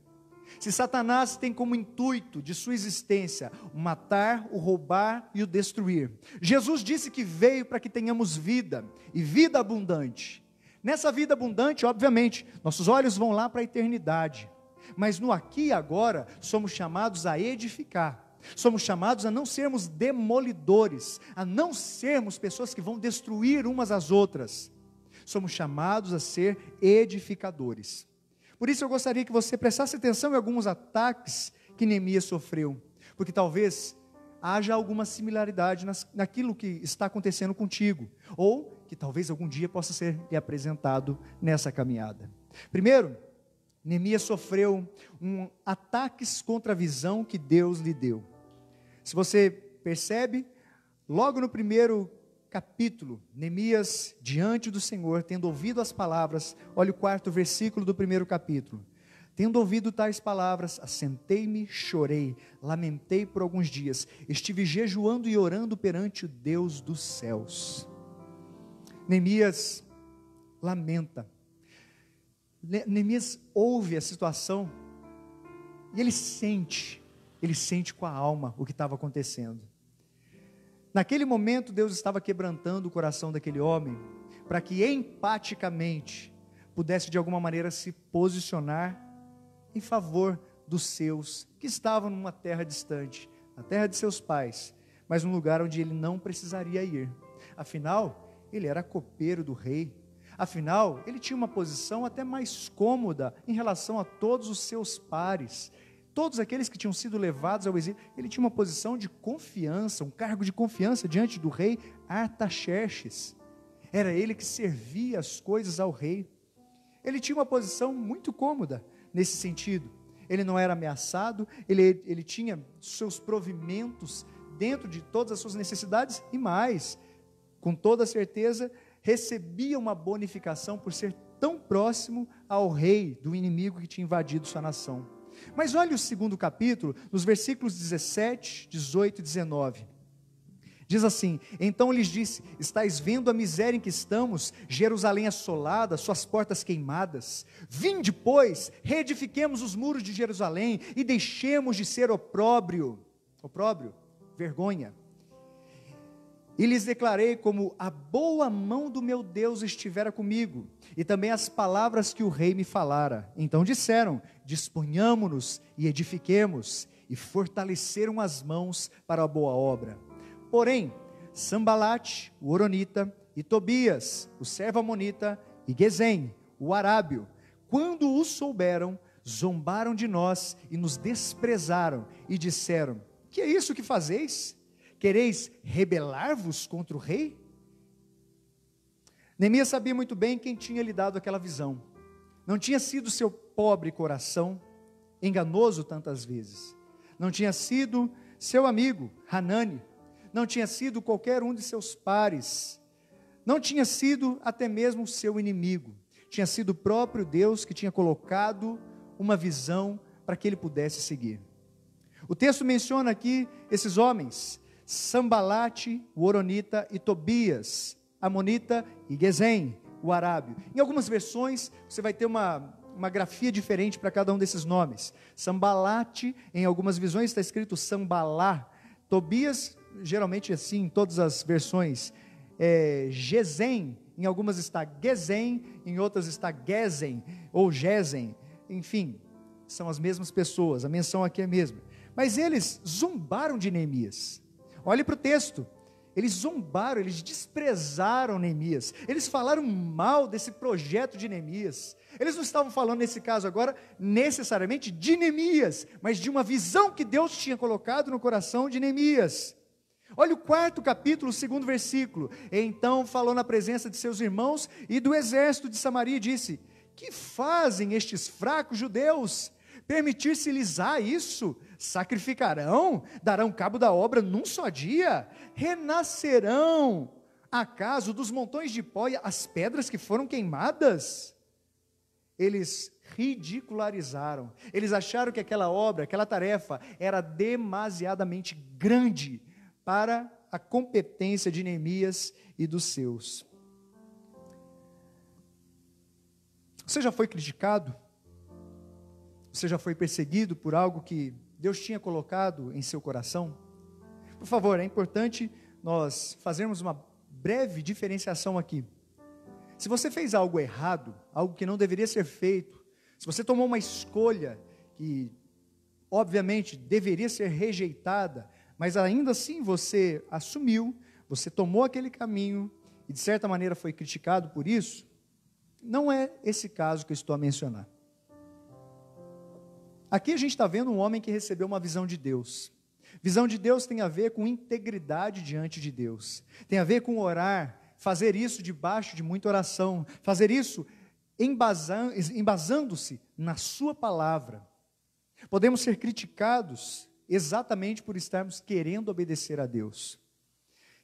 Se Satanás tem como intuito de sua existência o matar, o roubar e o destruir, Jesus disse que veio para que tenhamos vida, e vida abundante. Nessa vida abundante, obviamente, nossos olhos vão lá para a eternidade, mas no aqui e agora, somos chamados a edificar, somos chamados a não sermos demolidores, a não sermos pessoas que vão destruir umas às outras, somos chamados a ser edificadores. Por isso eu gostaria que você prestasse atenção em alguns ataques que Neemias sofreu, porque talvez haja alguma similaridade naquilo que está acontecendo contigo, ou que talvez algum dia possa ser lhe apresentado nessa caminhada. Primeiro, Neemias sofreu ataques contra a visão que Deus lhe deu. Se você percebe, logo no primeiro capítulo, Neemias, diante do Senhor, tendo ouvido as palavras, olha o 4º versículo do primeiro capítulo: tendo ouvido tais palavras, assentei-me, chorei, lamentei por alguns dias, estive jejuando e orando perante o Deus dos céus. Neemias lamenta, Neemias ouve a situação, e ele sente com a alma o que estava acontecendo. Naquele momento Deus estava quebrantando o coração daquele homem, para que empaticamente pudesse de alguma maneira se posicionar em favor dos seus, que estavam numa terra distante, na terra de seus pais, mas num lugar onde ele não precisaria ir. Afinal, ele era copeiro do rei, afinal, ele tinha uma posição até mais cômoda em relação a todos os seus pares. todos aqueles que tinham sido levados ao exílio, ele tinha uma posição de confiança, um cargo de confiança diante do rei Artaxerxes. Era ele que servia as coisas ao rei. Ele tinha uma posição muito cômoda nesse sentido. Ele não era ameaçado, ele tinha seus provimentos dentro de todas as suas necessidades e mais, com toda certeza, recebia uma bonificação por ser tão próximo ao rei do inimigo que tinha invadido sua nação. Mas olha o segundo capítulo, nos versículos 17, 18 e 19. Diz assim: então lhes disse: estáis vendo a miséria em que estamos, Jerusalém assolada, suas portas queimadas. Vinde, pois, reedifiquemos os muros de Jerusalém e deixemos de ser opróbrio, vergonha. E lhes declarei como a boa mão do meu Deus estivera comigo, e também as palavras que o rei me falara. Então disseram: disponhamo-nos e edifiquemos, e fortaleceram as mãos para a boa obra. Porém, Sambalate, o Horonita, e Tobias, o servo amonita, e Gesem, o arábio, quando o souberam, zombaram de nós e nos desprezaram, e disseram: que é isso que fazeis? Quereis rebelar-vos contra o rei? Neemias sabia muito bem quem tinha lhe dado aquela visão. Não tinha sido seu pobre coração, enganoso tantas vezes. Não tinha sido seu amigo, Hanani. Não tinha sido qualquer um de seus pares. Não tinha sido até mesmo o seu inimigo. Tinha sido o próprio Deus que tinha colocado uma visão para que ele pudesse seguir. O texto menciona aqui esses homens: Sambalate, o Horonita, e Tobias, amonita, e Gesem, o arábio. Em algumas versões você vai ter uma grafia diferente para cada um desses nomes. Sambalate, em algumas visões está escrito Sambalá. Tobias, geralmente assim em todas as versões, Gesem, em algumas está Gesem, em outras está Gesem ou Gesem. Enfim, são as mesmas pessoas, a menção aqui é a mesma. Mas eles zombaram de Neemias. Olhe para o texto, eles zombaram, eles desprezaram Neemias, eles falaram mal desse projeto de Neemias. Eles não estavam falando nesse caso agora necessariamente de Neemias, mas de uma visão que Deus tinha colocado no coração de Neemias. Olha o 4º capítulo, 2º versículo. Então falou na presença de seus irmãos e do exército de Samaria e disse: que fazem estes fracos judeus? Permitir-se-lhes isso? Sacrificarão? Darão cabo da obra num só dia? Renascerão, acaso, dos montões de pó as pedras que foram queimadas? Eles ridicularizaram, eles acharam que aquela obra, aquela tarefa era demasiadamente grande para a competência de Neemias e dos seus. Você já foi criticado? Você já foi perseguido por algo que Deus tinha colocado em seu coração? Por favor, é importante nós fazermos uma breve diferenciação aqui. Se você fez algo errado, algo que não deveria ser feito, se você tomou uma escolha que, obviamente, deveria ser rejeitada, mas ainda assim você assumiu, você tomou aquele caminho e de certa maneira foi criticado por isso, não é esse caso que eu estou a mencionar. Aqui a gente está vendo um homem que recebeu uma visão de Deus. Visão de Deus tem a ver com integridade diante de Deus. Tem a ver com orar, fazer isso debaixo de muita oração. Fazer isso embasando-se na sua palavra. Podemos ser criticados exatamente por estarmos querendo obedecer a Deus.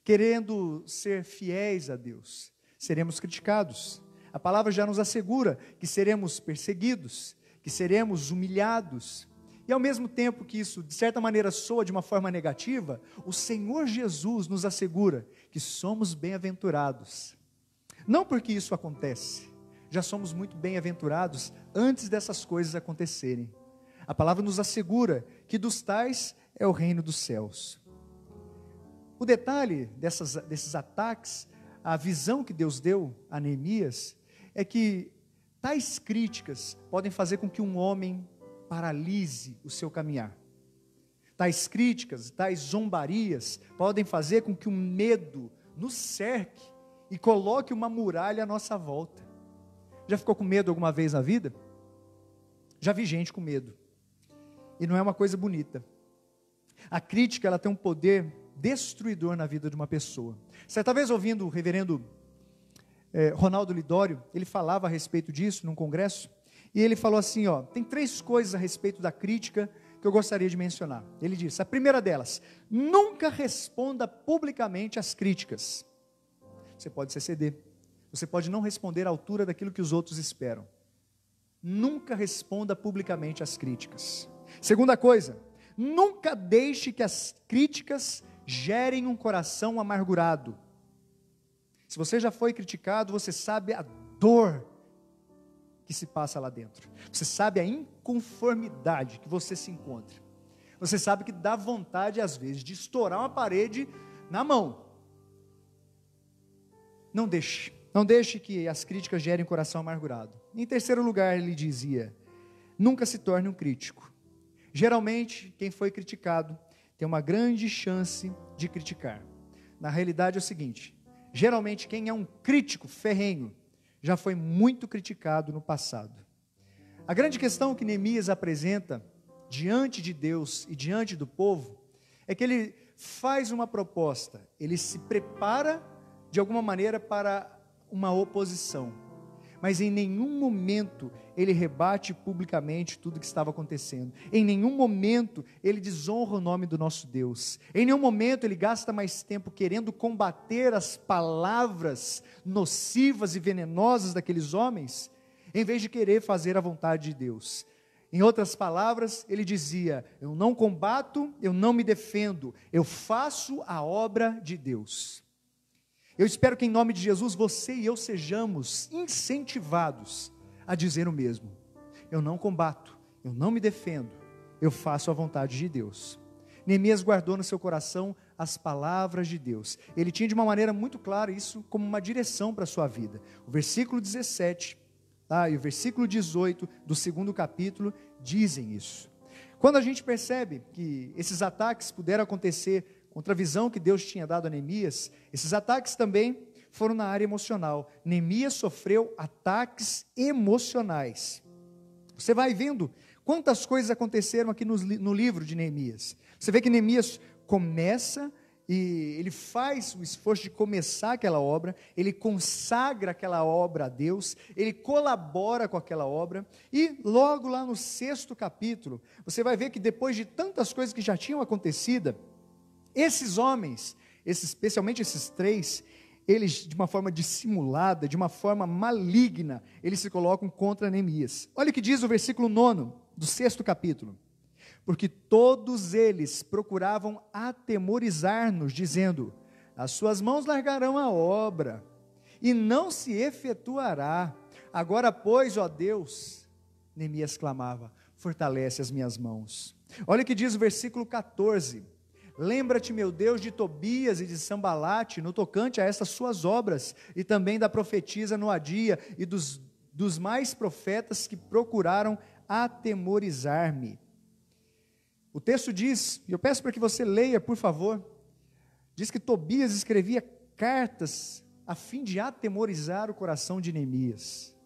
Querendo ser fiéis a Deus. Seremos criticados. A palavra já nos assegura que seremos perseguidos, que seremos humilhados, e ao mesmo tempo que isso de certa maneira soa de uma forma negativa, o Senhor Jesus nos assegura que somos bem-aventurados, não porque isso acontece, já somos muito bem-aventurados antes dessas coisas acontecerem. A palavra nos assegura que dos tais é o reino dos céus. O detalhe desses ataques, a visão que Deus deu a Neemias, é que tais críticas podem fazer com que um homem paralise o seu caminhar. Tais críticas, tais zombarias podem fazer com que o medo nos cerque e coloque uma muralha à nossa volta. Já ficou com medo alguma vez na vida? Já vi gente com medo. e não é uma coisa bonita. A crítica, ela tem um poder destruidor na vida de uma pessoa. Certa vez, ouvindo o reverendo Ronaldo Lidório, ele falava a respeito disso num congresso, e ele falou assim, tem 3 coisas a respeito da crítica que eu gostaria de mencionar. Ele disse, a primeira delas, nunca responda publicamente às críticas. Você pode se ceder, você pode não responder à altura daquilo que os outros esperam. Nunca responda publicamente às críticas. Segunda coisa, nunca deixe que as críticas gerem um coração amargurado. Se você já foi criticado, você sabe a dor que se passa lá dentro. Você sabe a inconformidade que você se encontra. Você sabe que dá vontade, às vezes, de estourar uma parede na mão. Não deixe que as críticas gerem um coração amargurado. Em terceiro lugar, ele dizia, nunca se torne um crítico. Geralmente, quem foi criticado tem uma grande chance de criticar. Na realidade é o seguinte, geralmente quem é um crítico ferrenho, já foi muito criticado no passado. A grande questão que Neemias apresenta diante de Deus e diante do povo, é que ele faz uma proposta, ele se prepara de alguma maneira para uma oposição, mas em nenhum momento ele rebate publicamente tudo que estava acontecendo, em nenhum momento ele desonra o nome do nosso Deus, em nenhum momento ele gasta mais tempo querendo combater as palavras nocivas e venenosas daqueles homens, em vez de querer fazer a vontade de Deus. Em outras palavras, ele dizia, eu não combato, eu não me defendo, eu faço a obra de Deus. Eu espero que em nome de Jesus, você e eu sejamos incentivados a dizer o mesmo. Eu não combato, eu não me defendo, eu faço a vontade de Deus. Neemias guardou no seu coração as palavras de Deus. Ele tinha de uma maneira muito clara isso como uma direção para a sua vida. O versículo 17, e o versículo 18 do 2º capítulo dizem isso. Quando a gente percebe que esses ataques puderam acontecer contra a visão que Deus tinha dado a Neemias, esses ataques também foram na área emocional. Neemias sofreu ataques emocionais. Você vai vendo quantas coisas aconteceram aqui no livro de Neemias. Você vê que Neemias começa e ele faz o esforço de começar aquela obra, ele consagra aquela obra a Deus, ele colabora com aquela obra, e logo lá no 6º capítulo, você vai ver que depois de tantas coisas que já tinham acontecido, esses homens, especialmente esses 3, eles de uma forma dissimulada, de uma forma maligna, eles se colocam contra Neemias. Olha o que diz o versículo 9 do 6º capítulo. Porque todos eles procuravam atemorizar-nos, dizendo, as suas mãos largarão a obra, e não se efetuará. Agora, pois, ó Deus, Neemias clamava, fortalece as minhas mãos. Olha o que diz o versículo 14. Lembra-te, meu Deus, de Tobias e de Sambalate, no tocante a essas suas obras, e também da profetisa Noadia, e dos mais profetas que procuraram atemorizar-me. O texto diz, e eu peço para que você leia, por favor, diz que Tobias escrevia cartas a fim de atemorizar o coração de Neemias.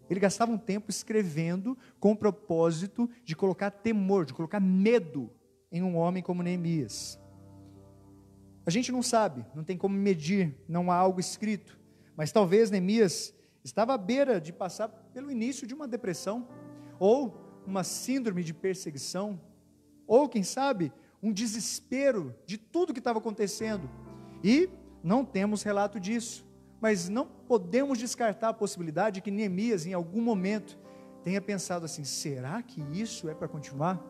Ele gastava um tempo escrevendo com o propósito de colocar temor, de colocar medo em um homem como Neemias. A gente não sabe, não tem como medir, não há algo escrito, mas talvez Neemias estava à beira de passar pelo início de uma depressão, ou uma síndrome de perseguição, ou quem sabe, um desespero de tudo que estava acontecendo, e não temos relato disso, mas não podemos descartar a possibilidade de que Neemias em algum momento tenha pensado assim, será que isso é para continuar?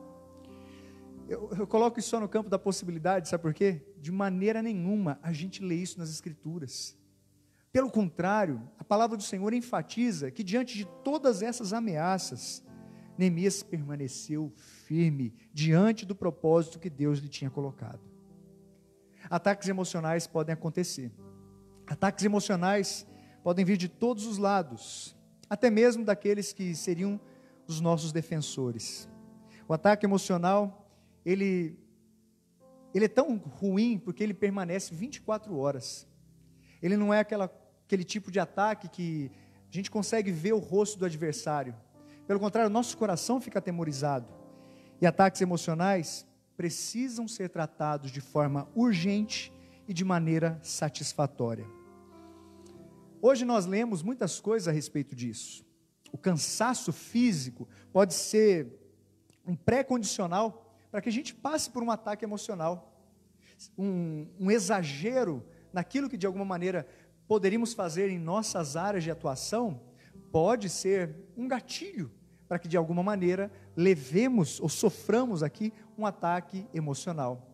Eu coloco isso só no campo da possibilidade, sabe por quê? De maneira nenhuma a gente lê isso nas Escrituras. Pelo contrário, a palavra do Senhor enfatiza que diante de todas essas ameaças, Neemias permaneceu firme diante do propósito que Deus lhe tinha colocado. Ataques emocionais podem acontecer. Ataques emocionais podem vir de todos os lados, até mesmo daqueles que seriam os nossos defensores. O ataque emocional, ele é tão ruim porque ele permanece 24 horas. Ele não é aquele tipo de ataque que a gente consegue ver o rosto do adversário. Pelo contrário, nosso coração fica atemorizado. E ataques emocionais precisam ser tratados de forma urgente e de maneira satisfatória. Hoje nós lemos muitas coisas a respeito disso. O cansaço físico pode ser um pré-condicional para que a gente passe por um ataque emocional. Um exagero naquilo que de alguma maneira poderíamos fazer em nossas áreas de atuação pode ser um gatilho para que de alguma maneira levemos ou soframos aqui um ataque emocional.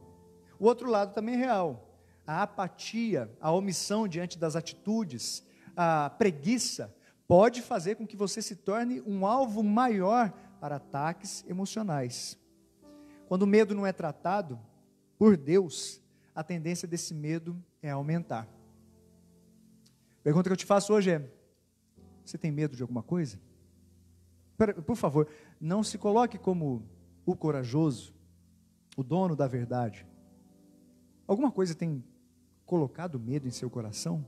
O outro lado também é real. A apatia, a omissão diante das atitudes, a preguiça pode fazer com que você se torne um alvo maior para ataques emocionais. Quando o medo não é tratado por Deus, a tendência desse medo é aumentar. A pergunta que eu te faço hoje é: você tem medo de alguma coisa? Por favor, não se coloque como o corajoso, o dono da verdade. Alguma coisa tem colocado medo em seu coração?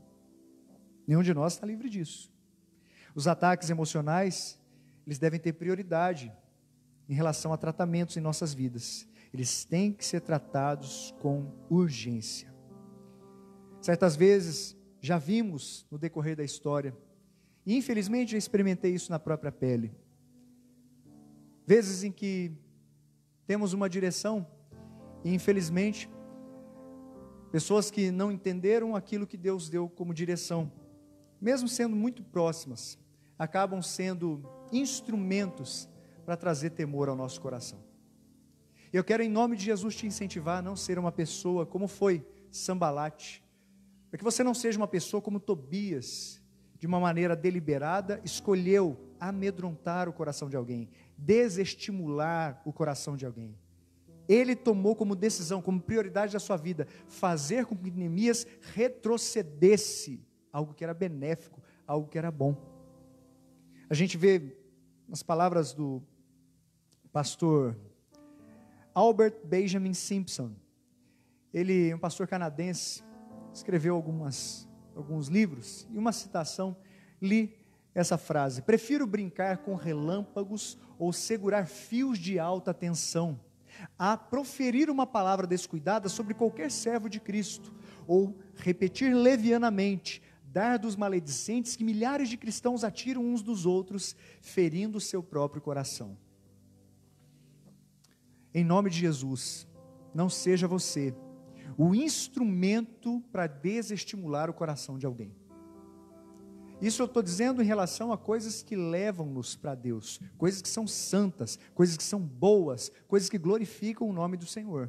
Nenhum de nós está livre disso. Os ataques emocionais, eles devem ter prioridade em relação a tratamentos em nossas vidas. Eles têm que ser tratados com urgência. Certas vezes, já vimos no decorrer da história, e infelizmente já experimentei isso na própria pele, vezes em que temos uma direção, e infelizmente, pessoas que não entenderam aquilo que Deus deu como direção, mesmo sendo muito próximas, acabam sendo instrumentos para trazer temor ao nosso coração. Eu quero em nome de Jesus te incentivar a não ser uma pessoa como foi Sambalate, para que você não seja uma pessoa como Tobias, de uma maneira deliberada, escolheu amedrontar o coração de alguém, desestimular o coração de alguém. Ele tomou como decisão, como prioridade da sua vida, fazer com que Neemias retrocedesse algo que era benéfico, algo que era bom. A gente vê nas palavras do pastor Albert Benjamin Simpson. Ele é um pastor canadense, escreveu alguns livros, e uma citação, li essa frase: prefiro brincar com relâmpagos ou segurar fios de alta tensão a proferir uma palavra descuidada sobre qualquer servo de Cristo, ou repetir levianamente dardos maledicentes que milhares de cristãos atiram uns dos outros, ferindo o seu próprio coração. Em nome de Jesus, não seja você o instrumento para desestimular o coração de alguém. Isso eu estou dizendo em relação a coisas que levam-nos para Deus, coisas que são santas, coisas que são boas, coisas que glorificam o nome do Senhor.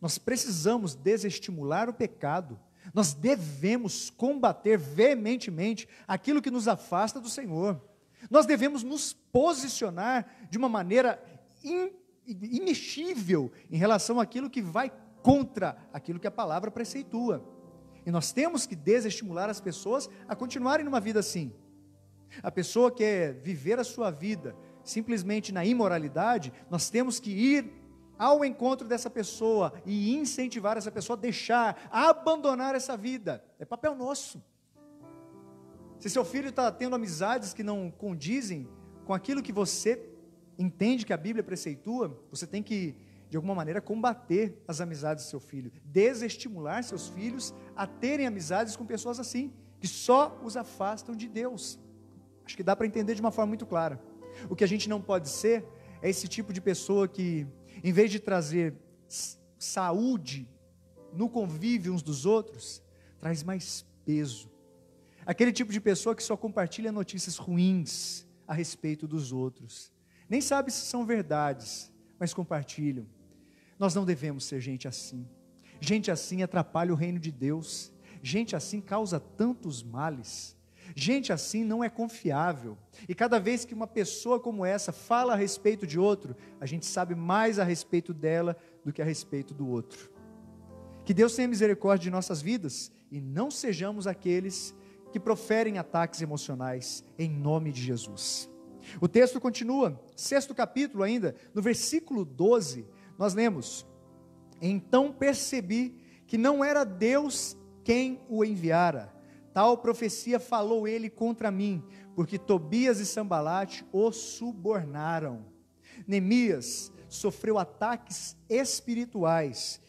Nós precisamos desestimular o pecado, nós devemos combater veementemente aquilo que nos afasta do Senhor. Nós devemos nos posicionar de uma maneira imexível em relação àquilo que vai contra aquilo que a palavra preceitua. E nós temos que desestimular as pessoas a continuarem numa vida assim. A pessoa quer viver a sua vida simplesmente na imoralidade, nós temos que ir ao encontro dessa pessoa e incentivar essa pessoa a deixar, a abandonar essa vida. É papel nosso. Se seu filho está tendo amizades que não condizem com aquilo que você entende que a Bíblia preceitua, você tem que, de alguma maneira, combater as amizades do seu filho, desestimular seus filhos a terem amizades com pessoas assim, que só os afastam de Deus. Acho que dá para entender de uma forma muito clara. O que a gente não pode ser é esse tipo de pessoa que, em vez de trazer saúde no convívio uns dos outros, traz mais peso. Aquele tipo de pessoa que só compartilha notícias ruins a respeito dos outros. Nem sabe se são verdades, mas compartilham. Nós não devemos ser gente assim. Gente assim atrapalha o reino de Deus. Gente assim causa tantos males. Gente assim não é confiável. E cada vez que uma pessoa como essa fala a respeito de outro, a gente sabe mais a respeito dela do que a respeito do outro. Que Deus tenha misericórdia de nossas vidas e não sejamos aqueles que proferem ataques emocionais, em nome de Jesus. O texto continua, 6º capítulo ainda, no versículo 12, nós lemos: então percebi que não era Deus quem o enviara, tal profecia falou ele contra mim, porque Tobias e Sambalate o subornaram. Neemias sofreu ataques espirituais.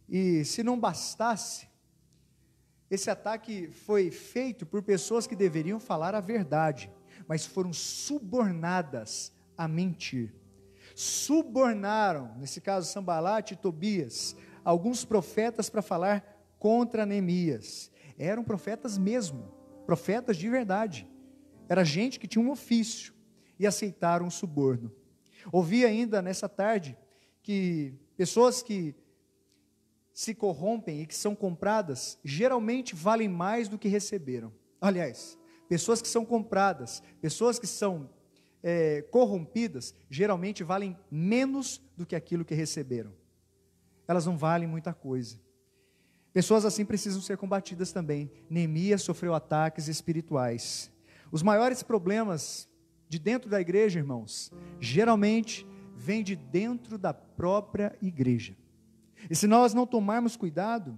E se não bastasse, esse ataque foi feito por pessoas que deveriam falar a verdade, mas foram subornadas a mentir. Subornaram, nesse caso Sambalate e Tobias, alguns profetas para falar contra Neemias. Eram profetas mesmo, profetas de verdade. Era gente que tinha um ofício e aceitaram o suborno. Ouvi ainda nessa tarde que pessoas que se corrompem e que são compradas, geralmente valem mais do que receberam. Aliás, pessoas que são compradas, pessoas que são corrompidas, geralmente valem menos do que aquilo que receberam. Elas não valem muita coisa. Pessoas assim precisam ser combatidas também. Neemias sofreu ataques espirituais. Os maiores problemas de dentro da igreja, irmãos, geralmente vêm de dentro da própria igreja. E se nós não tomarmos cuidado,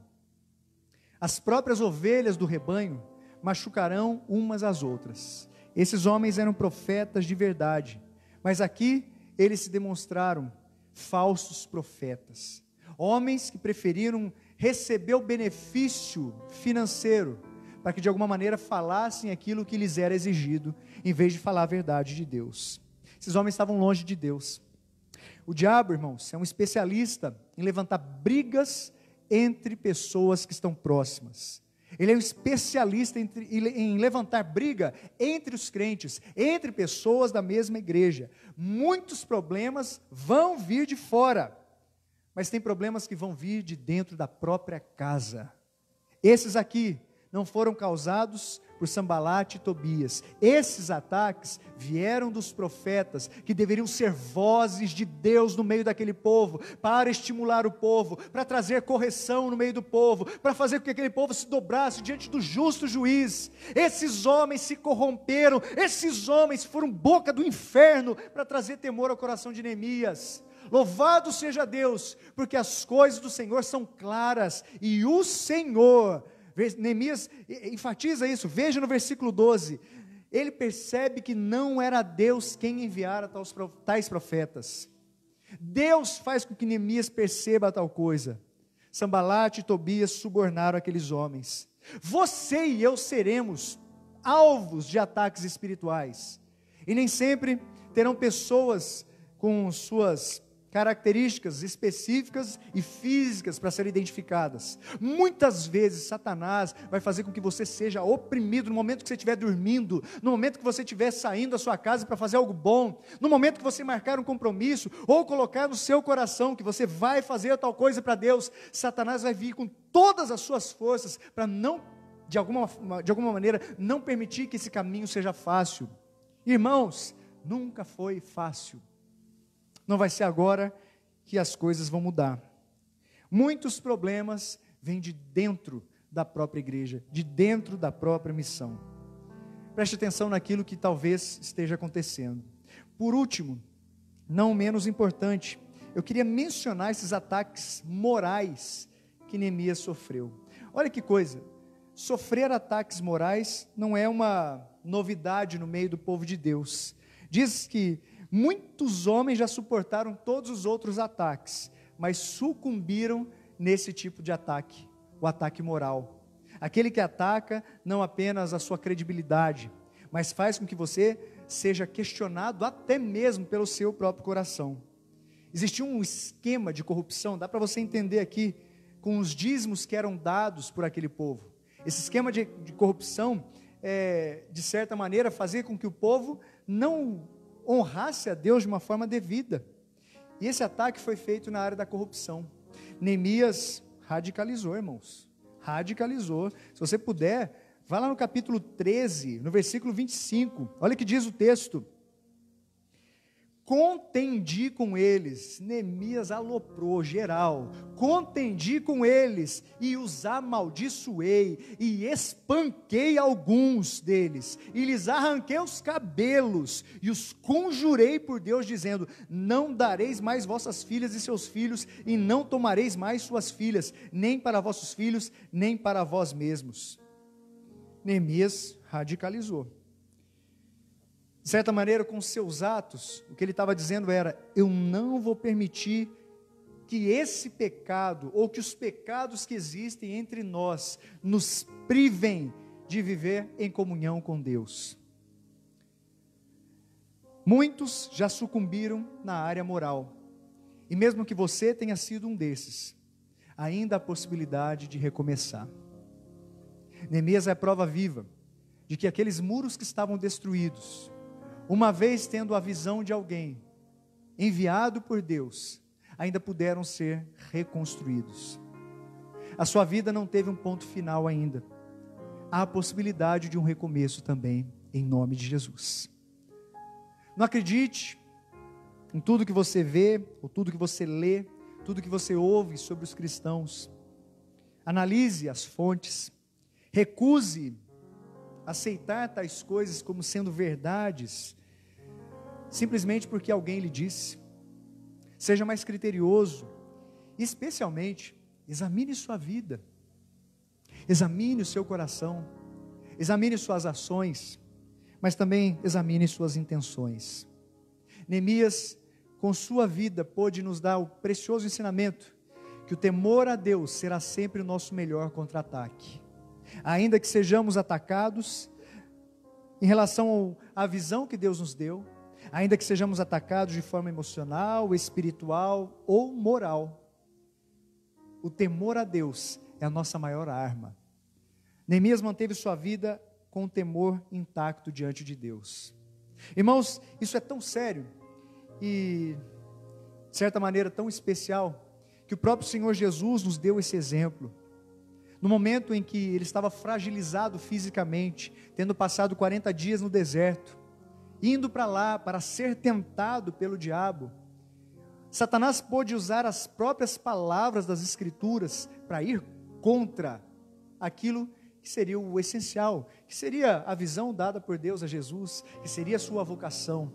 as próprias ovelhas do rebanho machucarão umas às outras. Esses homens eram profetas de verdade, mas aqui eles se demonstraram falsos profetas. Homens que preferiram receber o benefício financeiro, para que de alguma maneira falassem aquilo que lhes era exigido, em vez de falar a verdade de Deus. Esses homens estavam longe de Deus. O diabo, irmãos, é um especialista em levantar brigas entre pessoas que estão próximas. Ele é um especialista em levantar briga entre os crentes, entre pessoas da mesma igreja. Muitos problemas vão vir de fora, mas tem problemas que vão vir de dentro da própria casa. Esses aqui não foram causados por Sambalate e Tobias. Esses ataques vieram dos profetas, que deveriam ser vozes de Deus no meio daquele povo, para estimular o povo, para trazer correção no meio do povo, para fazer com que aquele povo se dobrasse diante do justo juiz. Esses homens se corromperam, esses homens foram boca do inferno, para trazer temor ao coração de Neemias. Louvado seja Deus, porque as coisas do Senhor são claras, e o Senhor... Neemias enfatiza isso, veja no versículo 12, ele percebe que não era Deus quem enviara tais profetas. Deus faz com que Neemias perceba tal coisa. Sambalate e Tobias subornaram aqueles homens. Você e eu seremos alvos de ataques espirituais, e nem sempre terão pessoas com suas características específicas e físicas para serem identificadas. Muitas vezes Satanás vai fazer com que você seja oprimido no momento que você estiver dormindo, no momento que você estiver saindo da sua casa para fazer algo bom, no momento que você marcar um compromisso, ou colocar no seu coração que você vai fazer tal coisa para Deus. Satanás vai vir com todas as suas forças para não, de alguma maneira, não permitir que esse caminho seja fácil. Irmãos, nunca foi fácil. Não vai ser agora que as coisas vão mudar. Muitos problemas vêm de dentro da própria igreja, de dentro da própria missão. Preste atenção naquilo que talvez esteja acontecendo. Por último, não menos importante, eu queria mencionar esses ataques morais que Neemias sofreu. Olha que coisa, sofrer ataques morais não é uma novidade no meio do povo de Deus. Diz que muitos homens já suportaram todos os outros ataques, mas sucumbiram nesse tipo de ataque, o ataque moral. Aquele que ataca não apenas a sua credibilidade, mas faz com que você seja questionado até mesmo pelo seu próprio coração. Existia um esquema de corrupção, dá para você entender aqui, com os dízimos que eram dados por aquele povo. Esse esquema de corrupção, de certa maneira, fazia com que o povo não honrasse a Deus de uma forma devida. E esse ataque foi feito na área da corrupção. Neemias radicalizou, irmãos. Radicalizou. Se você puder, vai lá no capítulo 13, no versículo 25. Olha o que diz o texto. Contendi com eles, Neemias aloprou geral, contendi com eles e os amaldiçoei e espanquei alguns deles e lhes arranquei os cabelos e os conjurei por Deus dizendo, não dareis mais vossas filhas e seus filhos e não tomareis mais suas filhas, nem para vossos filhos, nem para vós mesmos. Neemias radicalizou. De certa maneira, com seus atos, o que ele estava dizendo era: eu não vou permitir que esse pecado, ou que os pecados que existem entre nós, nos privem de viver em comunhão com Deus. Muitos já sucumbiram na área moral, e mesmo que você tenha sido um desses, ainda há possibilidade de recomeçar. Neemias é a prova viva de que aqueles muros que estavam destruídos, uma vez tendo a visão de alguém enviado por Deus, ainda puderam ser reconstruídos. A sua vida não teve um ponto final ainda. Há a possibilidade de um recomeço também, em nome de Jesus. Não acredite em tudo que você vê, ou tudo que você lê, tudo que você ouve sobre os cristãos. Analise as fontes. Recuse aceitar tais coisas como sendo verdades, simplesmente porque alguém lhe disse. Seja mais criterioso, e especialmente, examine sua vida, examine o seu coração, examine suas ações, mas também examine suas intenções. Neemias, com sua vida, pôde nos dar o precioso ensinamento, que o temor a Deus será sempre o nosso melhor contra-ataque. Ainda que sejamos atacados, em relação à visão que Deus nos deu, ainda que sejamos atacados de forma emocional, espiritual ou moral, o temor a Deus é a nossa maior arma. Neemias manteve sua vida com o temor intacto diante de Deus. Irmãos, isso é tão sério e, de certa maneira, tão especial, que o próprio Senhor Jesus nos deu esse exemplo. No momento em que ele estava fragilizado fisicamente, tendo passado 40 dias no deserto, indo para lá para ser tentado pelo diabo, Satanás pôde usar as próprias palavras das Escrituras para ir contra aquilo que seria o essencial, que seria a visão dada por Deus a Jesus, que seria a sua vocação.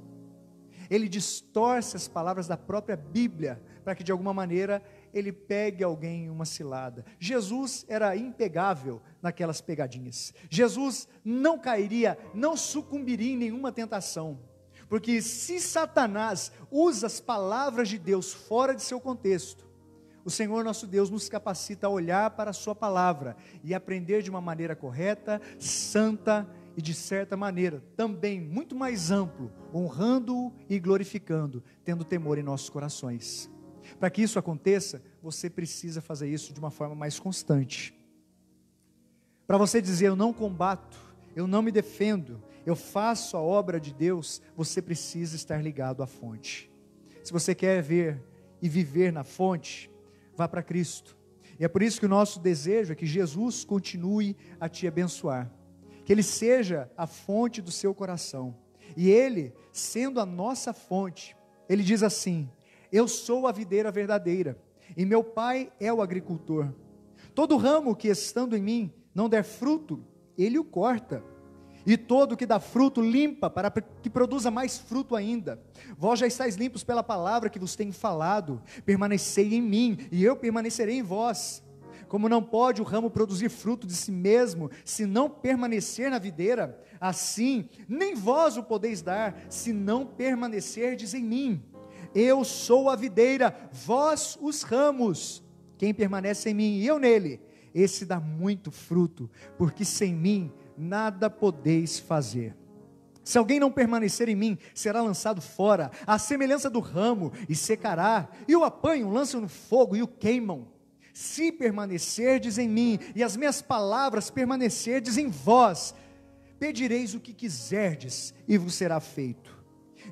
Ele distorce as palavras da própria Bíblia, para que de alguma maneira ele pegue alguém em uma cilada. Jesus era impegável naquelas pegadinhas. Jesus não cairia, não sucumbiria em nenhuma tentação, porque se Satanás usa as palavras de Deus fora de seu contexto, o Senhor nosso Deus nos capacita a olhar para a sua palavra e aprender de uma maneira correta, santa e de certa maneira também muito mais amplo, honrando-o e glorificando, tendo temor em nossos corações. Para que isso aconteça, você precisa fazer isso de uma forma mais constante. Para você dizer: eu não combato, eu não me defendo, eu faço a obra de Deus, você precisa estar ligado à fonte. Se você quer ver e viver na fonte, vá para Cristo. E é por isso que o nosso desejo é que Jesus continue a te abençoar, que Ele seja a fonte do seu coração, e Ele, sendo a nossa fonte, Ele diz assim: eu sou a videira verdadeira, e meu Pai é o agricultor. Todo ramo que estando em mim não der fruto, Ele o corta, e todo que dá fruto limpa, para que produza mais fruto ainda. Vós já estáis limpos pela palavra que vos tenho falado. Permanecei em mim, e eu permanecerei em vós. Como não pode o ramo produzir fruto de si mesmo, se não permanecer na videira, assim nem vós o podeis dar, se não permanecerdes em mim. Eu sou a videira, vós os ramos. Quem permanece em mim e eu nele, esse dá muito fruto, porque sem mim nada podeis fazer. Se alguém não permanecer em mim, será lançado fora, à semelhança do ramo, e secará, e o apanham, lançam no fogo e o queimam. Se permanecerdes em mim, e as minhas palavras permanecerdes em vós, pedireis o que quiserdes, e vos será feito.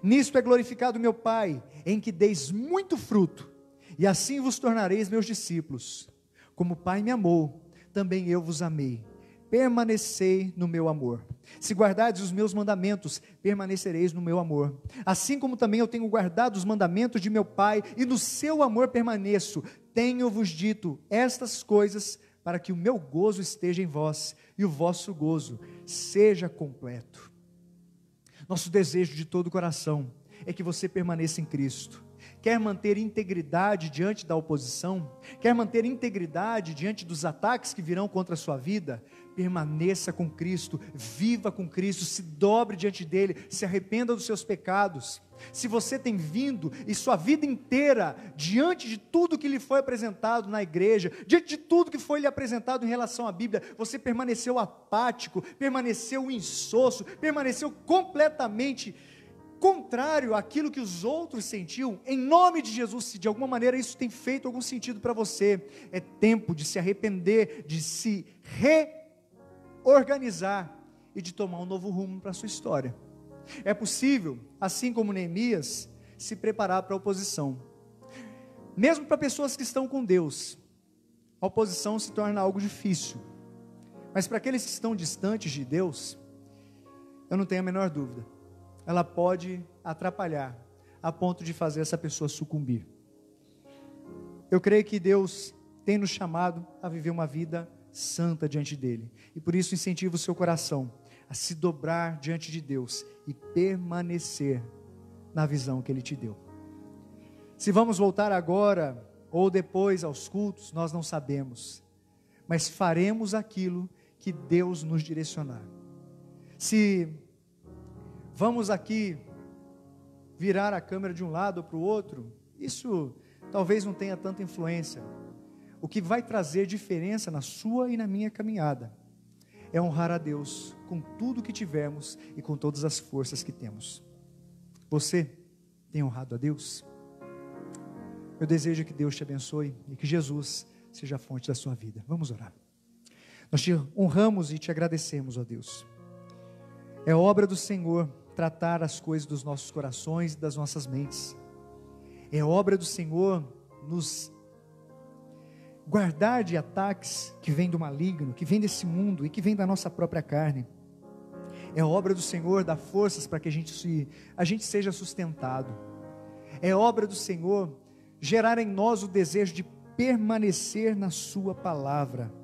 Nisto é glorificado meu Pai, em que deis muito fruto, e assim vos tornareis meus discípulos. Como o Pai me amou, também eu vos amei. Permanecei no meu amor. Se guardardes os meus mandamentos, permanecereis no meu amor. Assim como também eu tenho guardado os mandamentos de meu Pai, e no seu amor permaneço. Tenho-vos dito estas coisas, para que o meu gozo esteja em vós, e o vosso gozo seja completo. Nosso desejo de todo o coração é que você permaneça em Cristo. Quer manter integridade diante da oposição? Quer manter integridade diante dos ataques que virão contra a sua vida? Permaneça com Cristo, viva com Cristo, se dobre diante dele, se arrependa dos seus pecados. Se você tem vindo e sua vida inteira, diante de tudo que lhe foi apresentado na igreja, diante de tudo que foi lhe apresentado em relação à Bíblia, você permaneceu apático, permaneceu insosso, permaneceu completamente contrário àquilo que os outros sentiam, em nome de Jesus, se de alguma maneira isso tem feito algum sentido para você, é tempo de se arrepender, de se reorganizar e de tomar um novo rumo para a sua história. É possível, assim como Neemias, se preparar para a oposição. Mesmo para pessoas que estão com Deus, a oposição se torna algo difícil. Mas para aqueles que estão distantes de Deus, eu não tenho a menor dúvida, ela pode atrapalhar, a ponto de fazer essa pessoa sucumbir. Eu creio que Deus tem nos chamado a viver uma vida santa diante dEle, e por isso incentivo o seu coração a se dobrar diante de Deus e permanecer na visão que Ele te deu. Se vamos voltar agora ou depois aos cultos, nós não sabemos, mas faremos aquilo que Deus nos direcionar. Se vamos aqui virar a câmera de um lado ou para o outro, isso talvez não tenha tanta influência. O que vai trazer diferença na sua e na minha caminhada é honrar a Deus com tudo que tivermos e com todas as forças que temos. Você tem honrado a Deus? Eu desejo que Deus te abençoe e que Jesus seja a fonte da sua vida. Vamos orar. Nós te honramos e te agradecemos, ó Deus. É obra do Senhor tratar as coisas dos nossos corações e das nossas mentes. É obra do Senhor nos guardar de ataques que vêm do maligno, que vêm desse mundo e que vêm da nossa própria carne. É obra do Senhor dar forças para que a gente seja sustentado. É obra do Senhor gerar em nós o desejo de permanecer na sua palavra.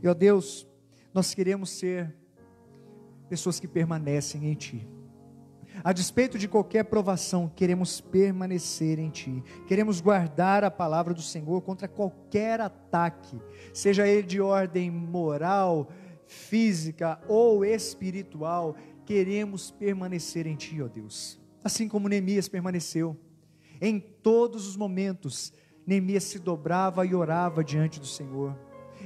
E ó Deus, nós queremos ser pessoas que permanecem em Ti. A despeito de qualquer provação, queremos permanecer em Ti. Queremos guardar a palavra do Senhor contra qualquer ataque, seja ele de ordem moral, física ou espiritual. Queremos permanecer em Ti, ó Deus. Assim como Neemias permaneceu. Em todos os momentos, Neemias se dobrava e orava diante do Senhor.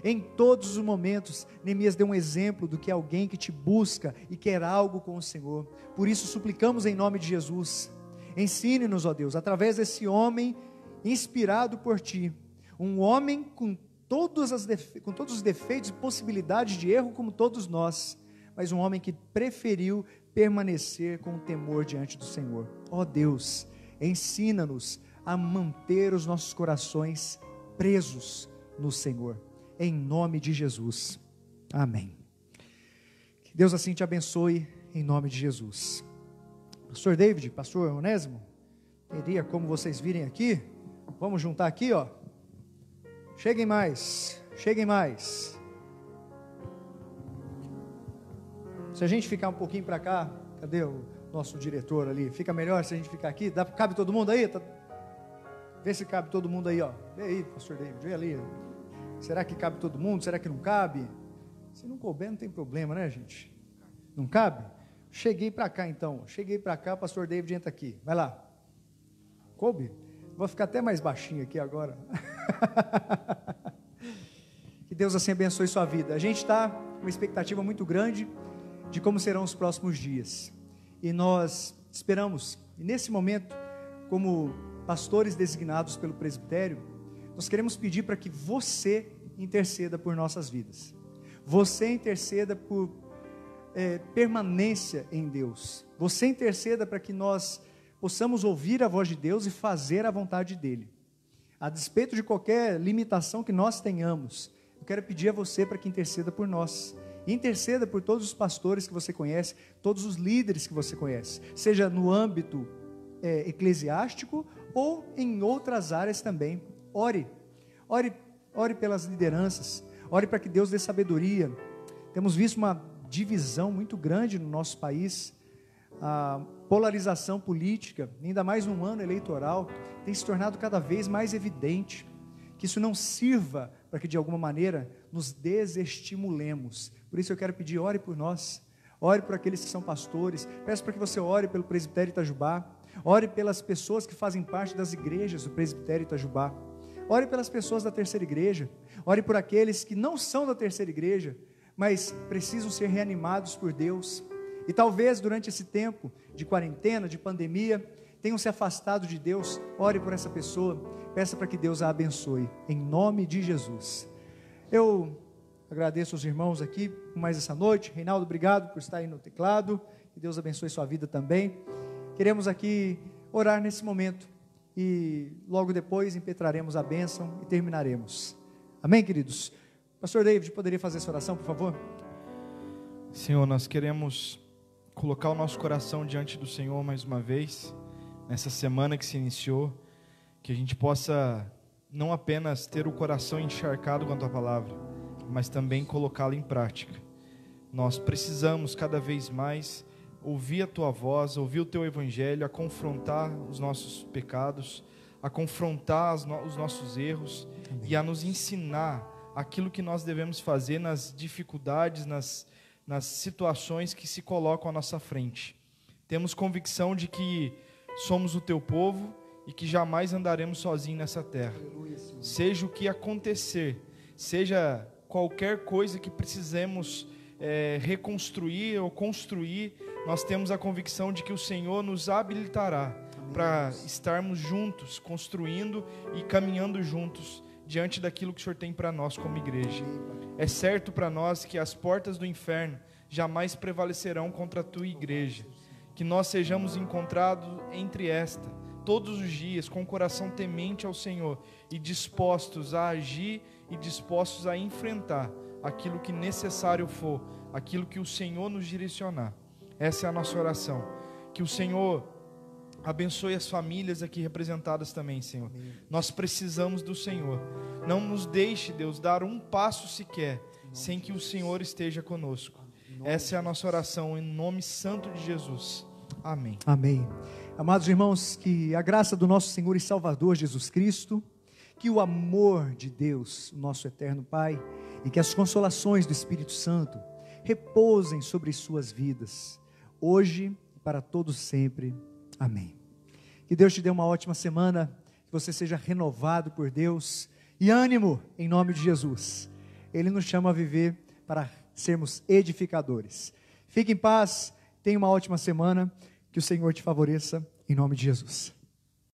Em todos os momentos, Neemias deu um exemplo do que é alguém que te busca e quer algo com o Senhor. Por isso suplicamos em nome de Jesus, ensine-nos, ó Deus, através desse homem inspirado por Ti, um homem com todos os defeitos e possibilidades de erro como todos nós, mas um homem que preferiu permanecer com o temor diante do Senhor. Ó Deus, ensina-nos a manter os nossos corações presos no Senhor. Em nome de Jesus, amém. Que Deus assim te abençoe, em nome de Jesus. Pastor David, Pastor Onésimo, teria como vocês virem aqui? Vamos juntar aqui, ó. Cheguem mais, cheguem mais. Se a gente ficar um pouquinho para cá, cadê o nosso diretor ali? Fica melhor se a gente ficar aqui? Cabe todo mundo aí? Vê se cabe todo mundo aí, ó. Vê aí, Pastor David, vê ali. Será que cabe todo mundo? Será que não cabe? Se não couber, não tem problema, né, gente? Não cabe? Cheguei para cá, então. Cheguei para cá, Pastor David entra aqui. Vai lá. Coube? Vou ficar até mais baixinho aqui agora. Que Deus assim abençoe sua vida. A gente está com uma expectativa muito grande de como serão os próximos dias. E nós esperamos, e nesse momento, como pastores designados pelo presbitério, nós queremos pedir para que você interceda por nossas vidas. Você interceda por permanência em Deus. Você interceda para que nós possamos ouvir a voz de Deus e fazer a vontade dEle. A despeito de qualquer limitação que nós tenhamos, eu quero pedir a você para que interceda por nós. E interceda por todos os pastores que você conhece, todos os líderes que você conhece, seja no âmbito eclesiástico ou em outras áreas também. Ore pelas lideranças, ore para que Deus dê sabedoria. Temos visto uma divisão muito grande no nosso país, a polarização política, ainda mais num ano eleitoral, tem se tornado cada vez mais evidente. Que isso não sirva para que de alguma maneira nos desestimulemos. Por isso eu quero pedir, ore por nós, ore por aqueles que são pastores, peço para que você ore pelo presbitério Itajubá, ore pelas pessoas que fazem parte das igrejas do presbitério Itajubá, ore pelas pessoas da terceira igreja, ore por aqueles que não são da terceira igreja, mas precisam ser reanimados por Deus, e talvez durante esse tempo de quarentena, de pandemia, tenham se afastado de Deus. Ore por essa pessoa, peça para que Deus a abençoe, em nome de Jesus. Eu agradeço aos irmãos aqui por mais essa noite. Reinaldo, obrigado por estar aí no teclado, que Deus abençoe sua vida também. Queremos aqui orar nesse momento, e logo depois impetraremos a bênção e terminaremos. Amém, queridos? Pastor David, poderia fazer essa oração, por favor? Senhor, nós queremos colocar o nosso coração diante do Senhor mais uma vez, nessa semana que se iniciou, que a gente possa não apenas ter o coração encharcado com a Tua Palavra, mas também colocá-la em prática. Nós precisamos cada vez mais ouvir a Tua voz, ouvir o Teu Evangelho, a confrontar os nossos pecados, a confrontar os nossos erros. Amém. E a nos ensinar aquilo que nós devemos fazer nas dificuldades, nas situações que se colocam à nossa frente. Temos convicção de que somos o Teu povo e que jamais andaremos sozinhos nessa terra. Seja o que acontecer, seja qualquer coisa que precisemos reconstruir ou construir, nós temos a convicção de que o Senhor nos habilitará para estarmos juntos, construindo e caminhando juntos diante daquilo que o Senhor tem para nós como igreja. É certo para nós que as portas do inferno jamais prevalecerão contra a Tua igreja, que nós sejamos encontrados entre esta, todos os dias, com o coração temente ao Senhor e dispostos a agir e dispostos a enfrentar aquilo que necessário for, aquilo que o Senhor nos direcionar. Essa é a nossa oração. Que o Senhor abençoe as famílias aqui representadas também, Senhor. Amém. Nós precisamos do Senhor. Não nos deixe, Deus, dar um passo sequer sem que o Senhor esteja conosco. Essa é a nossa oração, em nome santo de Jesus. Amém. Amém. Amados irmãos, que a graça do nosso Senhor e Salvador Jesus Cristo, que o amor de Deus, o nosso eterno Pai, e que as consolações do Espírito Santo repousem sobre suas vidas, hoje e para todos sempre. Amém. Que Deus te dê uma ótima semana, que você seja renovado por Deus, e ânimo em nome de Jesus. Ele nos chama a viver para sermos edificadores. Fique em paz, tenha uma ótima semana, que o Senhor te favoreça, em nome de Jesus.